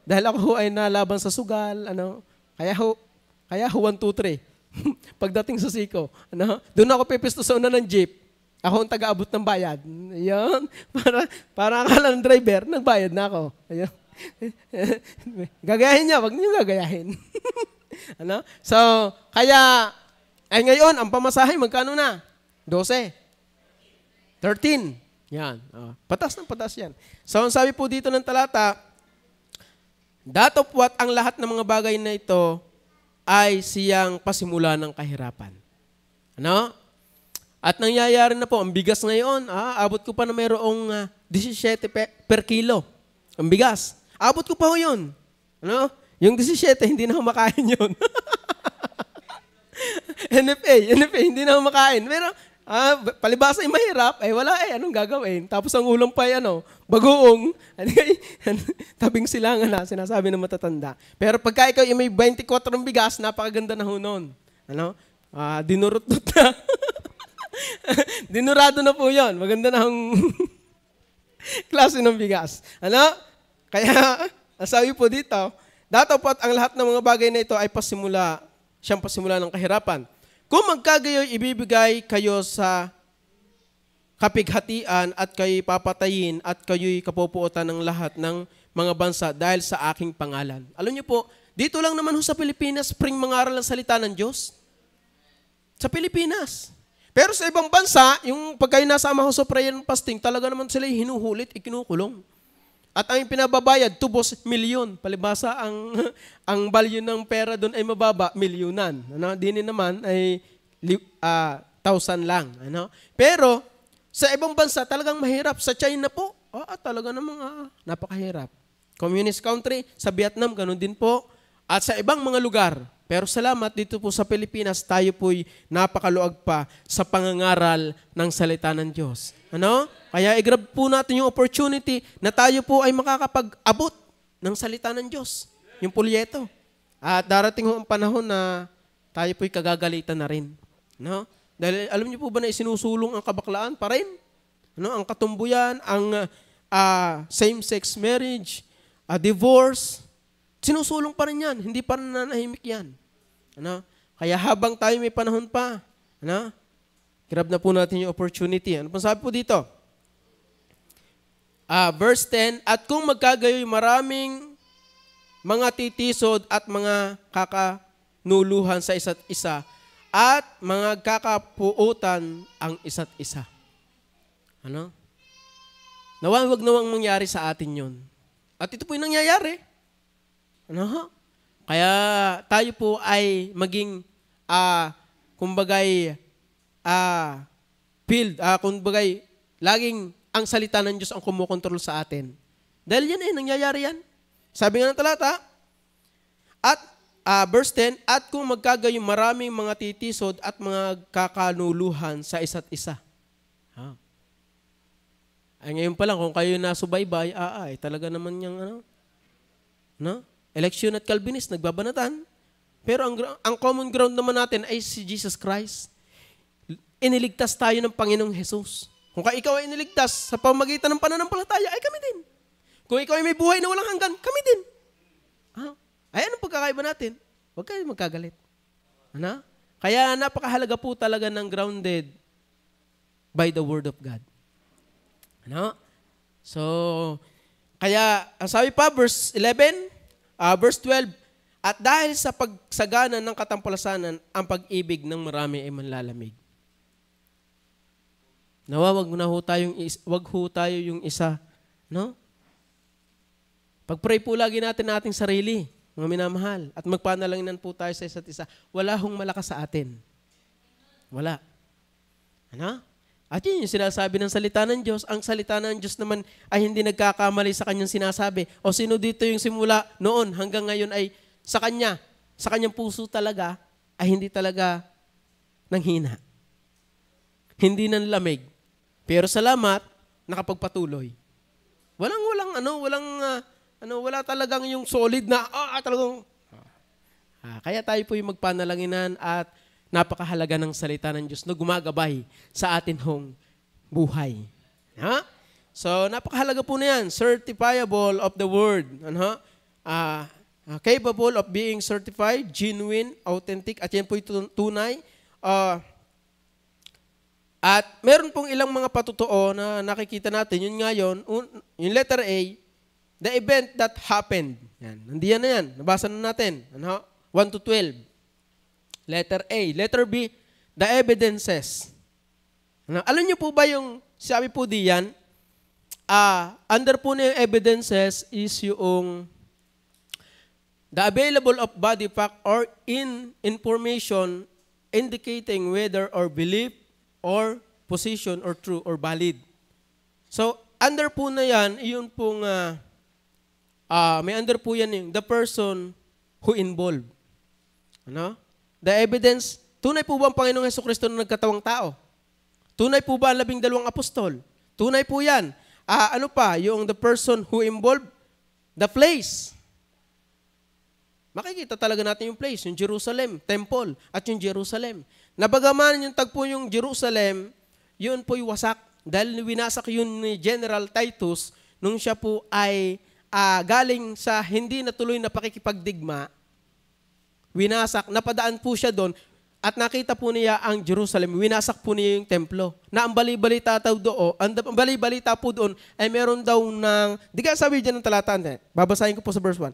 Dahil ako ay nalaban sa sugal. Kaya 1, 2, 3. Pagdating sa siko, doon ako pipisto sa una ng jeep. Ako ang taga-abot ng bayad. Ayan. Para akala ng driver, nagbayad na ako. Ayan. Gagayahin niya, wag niyo gagayahin. Ano? So, kaya, ay ngayon, ang pamasahe, magkano na? 12. 13. Yan. Patas ng patas yan. So, ang sabi po dito ng talata, datapwat ang lahat ng mga bagay na ito ay siyang pasimula ng kahirapan. Ano? At nangyayari na po, ang bigas ngayon, abot ko pa na mayroong 17 per kilo. Ang bigas. Abot ko pa ho yun. Ano? Yung 17, hindi na kumakain yun. NFA, hindi na kumakain. Pero, palibasa ay mahirap, wala anong gagawin? Tapos ang ulam pa ay bagoong, tabing silangan na, sinasabi ng matatanda. Pero pagka ikaw may 24 ng bigas, napakaganda na ho nun. Ano? Dinurot-dot na. Dinurado na po yun. Maganda na ang klase ng bigas. Ano? Kaya, ang sabi po dito, datapwat ang lahat ng mga bagay na ito ay siyang pasimula ng kahirapan. Kung magkagayoy, ibibigay kayo sa kapighatian at kayo'y papatayin at kayo'y kapupuotan ng lahat ng mga bansa dahil sa aking pangalan. Alam niyo po, dito lang naman ho sa Pilipinas, spring mangaral ang salita ng Diyos. Sa Pilipinas. Pero sa ibang bansa, yung pag kayo nasama ho sa prayer and fasting, talaga naman sila hinuhulit, ikinukulong. At ang pinababayad, 2 milyon. Palibasa, ang value ng pera doon ay mababa, milyonan. Ano? Dinin naman ay 1,000 lang. Ano? Pero, sa ibang bansa, talagang mahirap. Sa China po, talaga namang napakahirap. Communist country, sa Vietnam, ganun din po. At sa ibang mga lugar. Pero salamat, dito po sa Pilipinas, tayo po'y napakaluag pa sa pangangaral ng salita ng Diyos. Ano? Kaya i-grab po natin yung opportunity na tayo po ay makakapag-abot ng salita ng Diyos. Yung pulyeto. At darating ho ang panahon na tayo po'y kagagalitan na rin. No? Dahil alam niyo po ba na isinusulong ang kabaklaan pa rin? Ano? Ang katumbuyan, ang same-sex marriage, divorce, sinusulong pa rin yan. Hindi pa rin nanahimik yan. Ano? Kaya habang tayo may panahon pa, grab na po natin yung opportunity. Ano pang sabi po dito? Verse 10, at kung magkagayoy maraming mga titisod at mga kakanuluhan sa isa't isa at mga kakapuutan ang isa't isa. Ano? Nawag nawang mangyari sa atin yon. At ito po yung nangyayari. Ano? Kaya tayo po ay maging kumbagay kumbagay laging ang salita ng Diyos ang kumukontrol sa atin. Dahil yan nangyayari yan. Sabi nga ng talata, at verse 10, at kung magkagayon maraming mga titisod at mga kakanuluhan sa isa't isa. Ay ngayon pa lang, kung kayo nasubaybay, talaga naman yung election at Calvinist, nagbabanatan. Pero ang common ground naman natin ay si Jesus Christ. Iniligtas tayo ng Panginoong Jesus. Kung ikaw ay iniligtas sa pamagitan ng pananampalataya, ay kami din. Kung ikaw ay may buhay na walang hanggan, kami din. Ay anong pagkakaiba natin? Huwag kayo magkagalit. Ano? Kaya napakahalaga po talaga ng grounded by the Word of God. Ano? So, kaya, ang sabi pa, verse 11, verse 12, at dahil sa pagsagana ng katampalasanan, ang pag-ibig ng marami ay manlalamig. Nawa, wag ho tayo yung isa. No? Pag-pray po lagi natin ating sarili, mga minamahal, at magpanalanginan po tayo sa isa't isa. Wala hong malakas sa atin. Wala. Ano? At yun yung sinasabi ng salita ng Diyos. Ang salita ng Diyos naman ay hindi nagkakamali sa kanyang sinasabi. O sino dito yung simula noon hanggang ngayon ay sa kanyang puso talaga, ay hindi talaga nanghina. Hindi nanlamig. Pero salamat, nakapagpatuloy. Wala talagang yung solid na, talagang. Kaya tayo po yung magpanalanginan at napakahalaga ng salita ng Diyos na gumagabay sa atin hong buhay. So, napakahalaga po na yan. Certifiable of the Word. Capable of being certified, genuine, authentic, at yan po yung tunay. At meron pong ilang mga patutuo na nakikita natin. Yun nga yun, yung letter A, the event that happened. Yan. Nandiyan na yan. Nabasa na natin. Ano? 1 to 12. Letter A. Letter B, the evidences. Ano? Alam niyo po ba yung sabi po diyan? Under po na yung evidences is yung the available of body fact or information indicating whether or belief or position or true or valid. So, under po na yan, yun pong, may under po yan yung the person who involved. Ano? The evidence, tunay po ba ang Panginoong Hesukristo na nagkatawang tao? Tunay po ba ang 12 apostol? Tunay po yan. Ano pa? Yung the person who involved, the place. Makikita talaga natin yung place, yung Jerusalem, temple, at yung Jerusalem. Nabagaman yung tagpo yung Jerusalem, yun po'y wasak. Dahil winasak yun ni General Titus nung siya po ay galing sa hindi natuloy na pakikipagdigma, winasak, napadaan po siya doon at nakita po niya ang Jerusalem, winasak po niya yung templo. Na ang bali-balita po doon ay meron daw ng, di ka sabi dyan ng talata, babasahin ko po sa verse 1.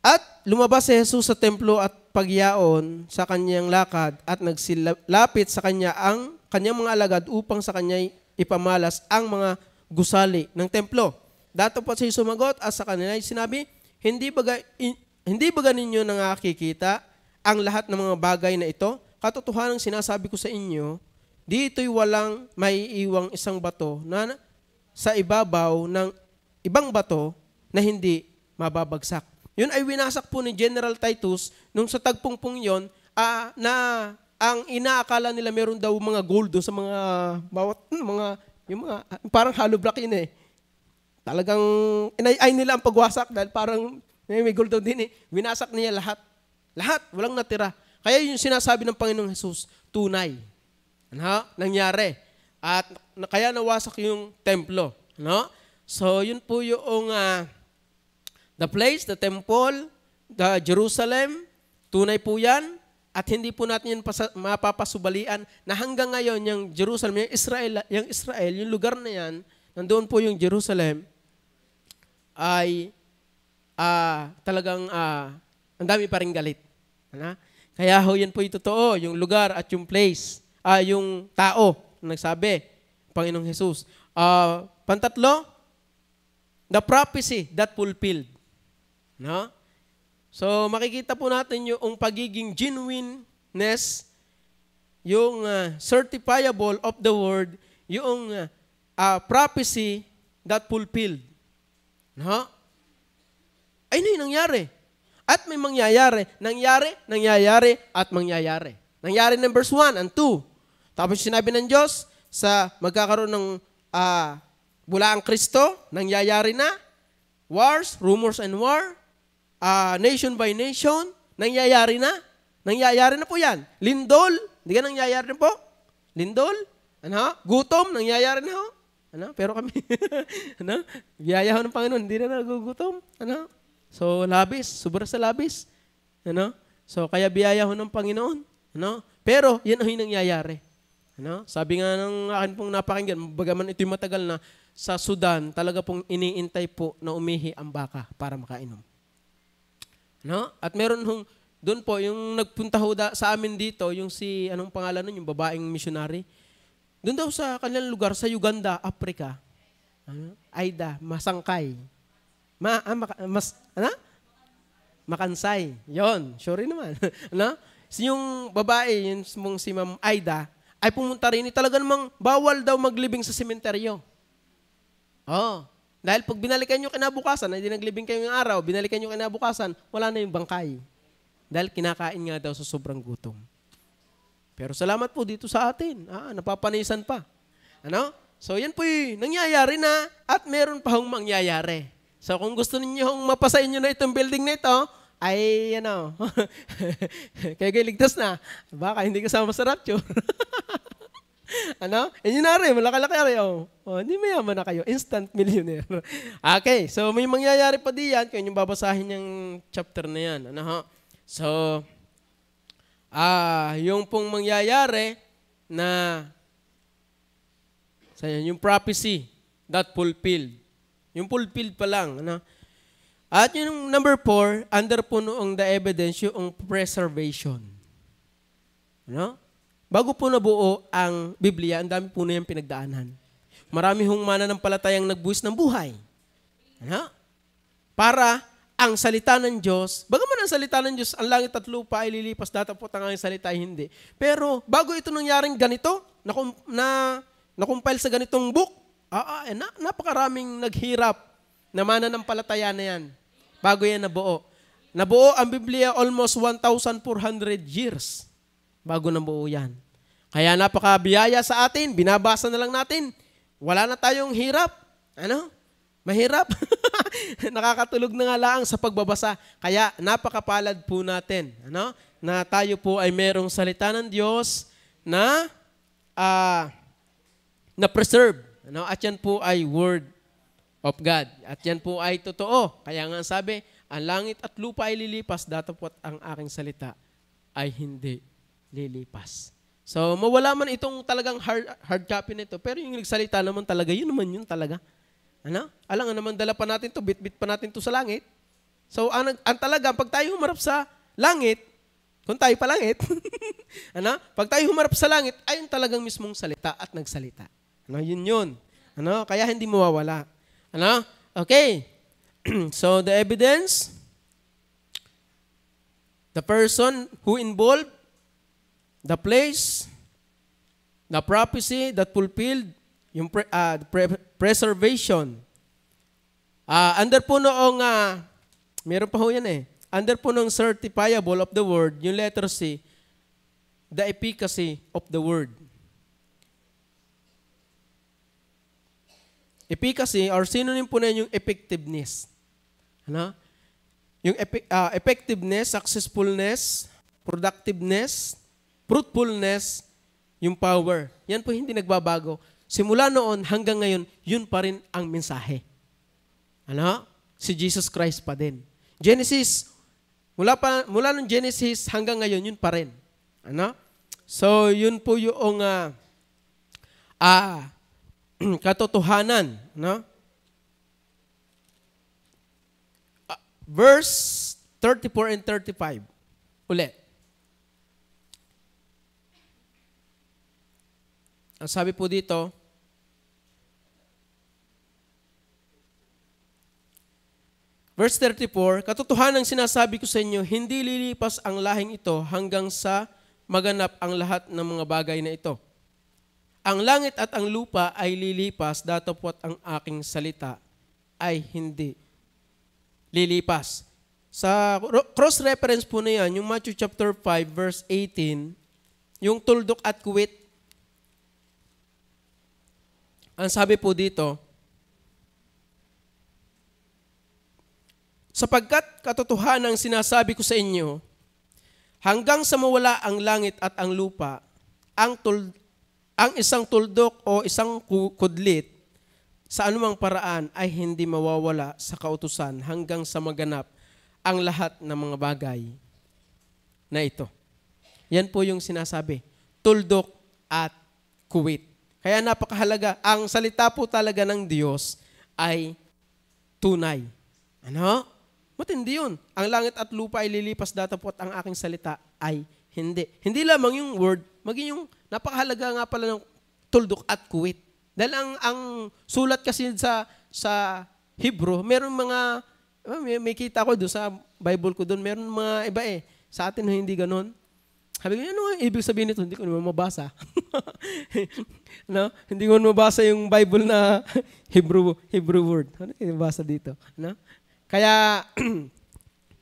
At lumabas si Jesus sa templo at pagyaon sa kanyang lakad at nagsilapit sa kanya ang kanyang mga alagad upang sa kanya ipamalas ang mga gusali ng templo. Dato po siya sumagot at sa kanila sinabi, hindi ba ninyo nakikita ang lahat ng mga bagay na ito? Katotohanan sinasabi ko sa inyo, dito'y walang maiiwang isang bato na sa ibabaw ng ibang bato na hindi mababagsak. Yun ay winasak po ni General Titus nung sa tagpungpong yon na ang inaakala nila meron daw mga gold doon sa mga bawat yung mga parang hollow block yun eh. Talagang inay nila ang pagwasak dahil parang may gold daw din eh. Winasak niya lahat. Lahat, walang natira. Kaya yung sinasabi ng Panginoong Jesus, tunay. Ano? Nangyari. At kaya nawasak yung templo. Ano? So yun po yung the place, the temple, the Jerusalem, tunay po yan. At hindi po natin yun mapapasubalian na hanggang ngayon yung Jerusalem, yung Israel, yung lugar na yan, nandoon po yung Jerusalem, ay talagang ang dami pa rin galit. Ano? Kaya ho yan po yung totoo, yung lugar at yung place, yung tao na nagsabi, Panginoong Jesus. Pantatlo, the prophecy that fulfilled. No? So, makikita po natin yung pagiging genuineness, yung certifiable of the word, yung prophecy that fulfilled. No? Ay, ano yung nangyari? At may mangyayari. Nangyayari, at mangyayari. Nangyari ng verse 1 and 2. Tapos sinabi ng Diyos sa magkakaroon ng bulaang Kristo, nangyayari na. Wars, rumors and war. Nation by nation, nangyayari na. Nangyayari na po yan. Lindol, hindi ka nangyayari na po. Lindol, ano? Gutom, nangyayari na ho. Ano? Pero kami, ano? Biyaya ho ng Panginoon, hindi na nagugutom. Ano? So, labis, sobra sa labis. Ano? So, kaya biyaya ho ng Panginoon. Ano? Pero, yan ho yung nangyayari. Ano? Sabi nga ng akin pong napakinggan, bagaman ito'y matagal na, sa Sudan, talaga pong iniintay po na umihi ang baka para makainom. No? At meron hong, doon po, yung nagpunta ho sa amin dito, yung si, anong pangalan nun, yung babaeng missionary. Doon daw sa kanilang lugar, sa Uganda, Africa. Aida, Masangkay. Makansay. Yon, sure naman. Ano? Yung babae, yung si Ma'am Aida, ay pumunta rin, talaga namang bawal daw maglibing sa sementeryo. Dahil pag binalikan nyo kinabukasan, hindi naglibing kayo ng araw, binalikan nyo kinabukasan, wala na yung bangkay. Dahil kinakain nga daw sa sobrang gutom. Pero salamat po dito sa atin. Napapanisan pa. Ano? So yan po yung nangyayari na at meron pa hong mangyayari. So kung gusto ninyo mapasa inyo na itong building na ito, ay kayo ligtas na. Baka hindi kasama sa rapture. Ano? Yun na rin, malaki-laki rin. Hindi mayaman na kayo. Instant millionaire. Okay, so may mangyayari pa diyan kung yung babasahin yung chapter na yan. Ano ho? So, yung pong mangyayari na yung prophecy that fulfilled. Yung fulfilled pa lang. Ano? At yung number 4, under po noong the evidence, yung preservation. Ano? Bago po nabuo ang Biblia, ang dami po na yung pinagdaanan. Marami hong mananampalatayang nagbuwis ng buhay. Ano? Para ang salita ng Diyos, bagaman ang salita ng Diyos, ang langit at lupa ay lilipas, datapot ang aking salita ay hindi. Pero bago ito nangyaring ganito, na-compile sa ganitong book, napakaraming naghirap na mananampalataya na yan. Bago yan nabuo. Nabuo ang Biblia almost 1,400 years bago nabuo yan. Kaya napakabiyaya sa atin, binabasa na lang natin. Wala na tayong hirap. Ano? Mahirap. Nakakatulog na nga lang sa pagbabasa. Kaya napakapalad po natin. Ano? Na tayo po ay merong salita ng Diyos na preserve. Ano? At yan po ay Word of God. At yan po ay totoo. Kaya nga sabi, ang langit at lupa ay lilipas, datapot ang aking salita ay hindi lilipas. So, mawala man itong talagang hard copy nito, pero yung nagsalita naman talaga, yun talaga. Ano? Alam nga naman, dala pa natin to, bit pa natin to sa langit. So, ang talaga, pag tayo humarap sa langit, kung tayo pa langit, ano? Pag tayo humarap sa langit, ayun talagang mismong salita at nagsalita. Ano? Yun. Ano? Kaya hindi mawawala. Ano? Okay. So, the evidence, the person who involved, the place, the prophecy that fulfilled, yung preservation. Under po noong, meron pa ho yan under po noong certifiable of the word, yung letter C, the efficacy of the word. Efficacy or synonym po na yung effectiveness. Ano? Yung effectiveness, successfulness, productiveness, fruitfulness, yung power. Yan po hindi nagbabago. Simula noon hanggang ngayon, yun pa rin ang mensahe. Ano? Si Jesus Christ pa din. Genesis, mula nung Genesis hanggang ngayon, yun pa rin. Ano? So, yun po yung katotohanan. No? Verse 34 and 35. Ulit. Ang sabi po dito, verse 34, katotohanan sinasabi ko sa inyo, hindi lilipas ang lahing ito hanggang sa maganap ang lahat ng mga bagay na ito. Ang langit at ang lupa ay lilipas, datapot ang aking salita ay hindi lilipas. Sa cross-reference po na yan, yung Matthew chapter 5, verse 18, yung tuldok at kuwit, ang sabi po dito, sapagkat katotohanan ang sinasabi ko sa inyo, hanggang sa mawala ang langit at ang lupa, ang isang tuldok o isang kudlit sa anumang paraan ay hindi mawawala sa kautusan hanggang sa maganap ang lahat ng mga bagay na ito. Yan po yung sinasabi, tuldok at kuwit. Kaya napakahalaga, ang salita po talaga ng Diyos ay tunay. Ano? Matindi yun. Ang langit at lupa ay lilipas, datapot ang aking salita ay hindi. Hindi lamang yung word, maging yung napakahalaga nga pala ng tuldok at kuwit. Dahil ang sulat kasi sa Hebrew, meron mga, may kita ko doon sa Bible ko doon, meron mga iba Sa atin hindi ganon. Sabi ko, ano ibig sabihin nito? Hindi ko naman mabasa. No? Hindi ko mabasa yung Bible na Hebrew word. Ano yung mabasa dito? No? Kaya,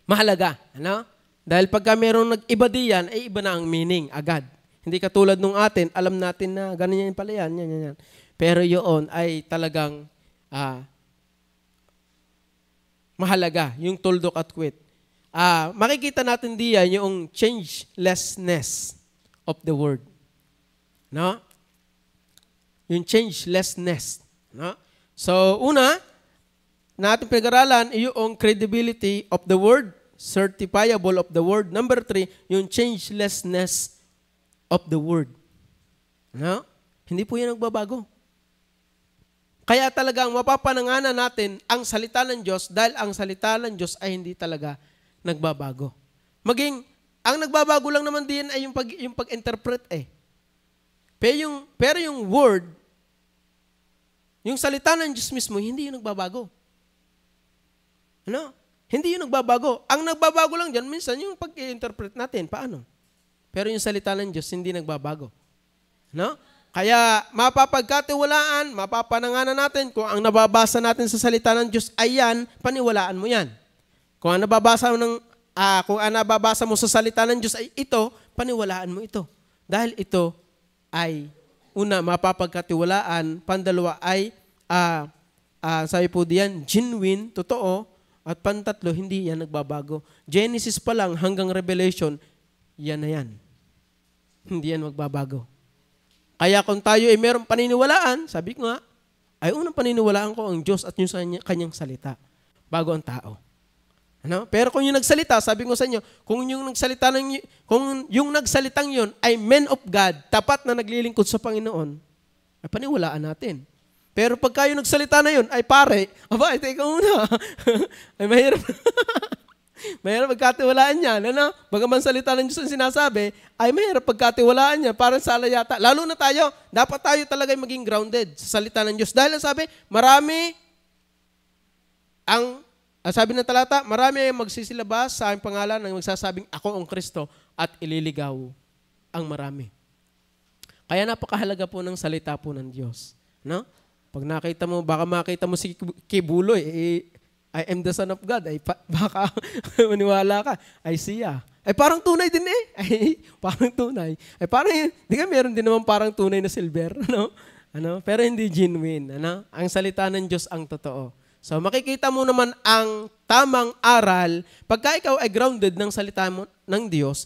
mahalaga. Ano? Dahil pagka merong nag-iba diyan, ay iba na ang meaning agad. Hindi katulad nung atin, alam natin na ganyan pala yan. Pero yun ay talagang mahalaga, yung tuldok at quit. Makikita natin diyan yung changelessness of the word. No? Yung changelessness. No? So, una, natin pinag-aralan yung credibility of the word, certifiable of the word. Number 3, yung changelessness of the word. No? Hindi po yan nagbabago. Kaya talagang mapapananganan natin ang salita ng Diyos dahil ang salita ng Diyos ay hindi talaga nagbabago. Maging, ang nagbabago lang naman din ay yung pag-interpret eh. Pero yung word, yung salita ng Diyos mismo, hindi yung nagbabago. Ano? Hindi yung nagbabago. Ang nagbabago lang dyan, minsan yung pag-interpret natin. Paano? Pero yung salita ng Diyos, hindi nagbabago. No? Kaya mapapagkatiwalaan, mapapananganan natin kung ang nababasa natin sa salita ng Diyos ay yan, paniwalaan mo yan. Kung ang nababasa mo sa salita ng Diyos ay ito, paniwalaan mo ito. Dahil ito ay una, mapapagkatiwalaan, pandalawa ay sabi po diyan, genuine, totoo, at pantatlo, hindi yan nagbabago. Genesis pa lang hanggang Revelation, yan na yan. Hindi yan magbabago. Kaya kung tayo ay merong paniniwalaan, sabi ko nga, ay unang paniniwalaan ko ang Diyos at yung kanyang salita bago ang tao. Ano? Pero kung yung nagsalita, sabi ko sa inyo, kung yung nagsalitang yun ay men of God, tapat na naglilingkod sa Panginoon, ay paniwalaan natin. Pero pagka yung nagsalita na yun, ay pare, aba, ikaw muna. Ay mahirap. Mahirap pagkatiwalaan niya. Ano? Bagaman salita ng Diyos ang sinasabi, ay mahirap pagkatiwalaan niya. Parang sala yata. Lalo na tayo, dapat tayo talaga maging grounded sa salita ng Diyos. Dahil ang sabi, sabi ng talata, marami ang magsisilabas sa aking pangalan ng magsasabing ako ang Kristo at ililigaw ang marami. Kaya napakahalaga po ng salita po ng Diyos. No? Pag nakita mo, baka makita mo si Kibuloy, I am the Son of God, baka maniwala ka, ay siya. Ay parang tunay din eh. Ay parang tunay. Ay parang, di ka meron din naman parang tunay na silver. Ano? Pero hindi genuine. Ano? Ang salita ng Diyos ang totoo. So makikita mo naman ang tamang aral, pagka ikaw ay grounded ng salita mo ng Diyos,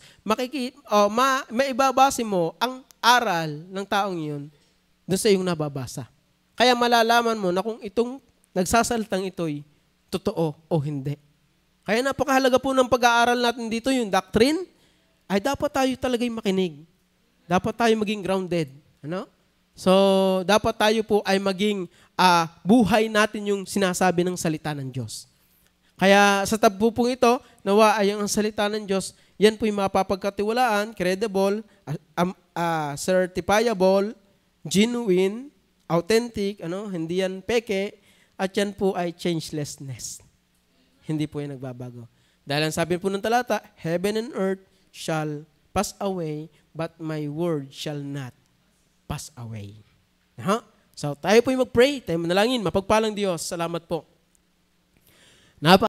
maibabase mo ang aral ng taong yun doon sa iyong nababasa. Kaya malalaman mo na kung itong nagsasalitang ito'y totoo o hindi. Kaya napakahalaga po ng pag-aaral natin dito, yung doctrine, ay dapat tayo talaga'y makinig. Dapat tayo maging grounded. Ano? So, dapat tayo po ay maging buhay natin yung sinasabi ng salita ng Diyos. Kaya sa tabu pong ito, nawa ay ang salita ng Diyos, yan po'y mapapagkatiwalaan, credible, certifiable, genuine, authentic, hindi yan peke, at yan po ay changelessness. Hindi po yan nagbabago. Dahil ang sabi po ng talata, heaven and earth shall pass away, but my word shall not pass away. So tayo po mag-pray, tayo manalangin, mapagpalang Diyos. Salamat po.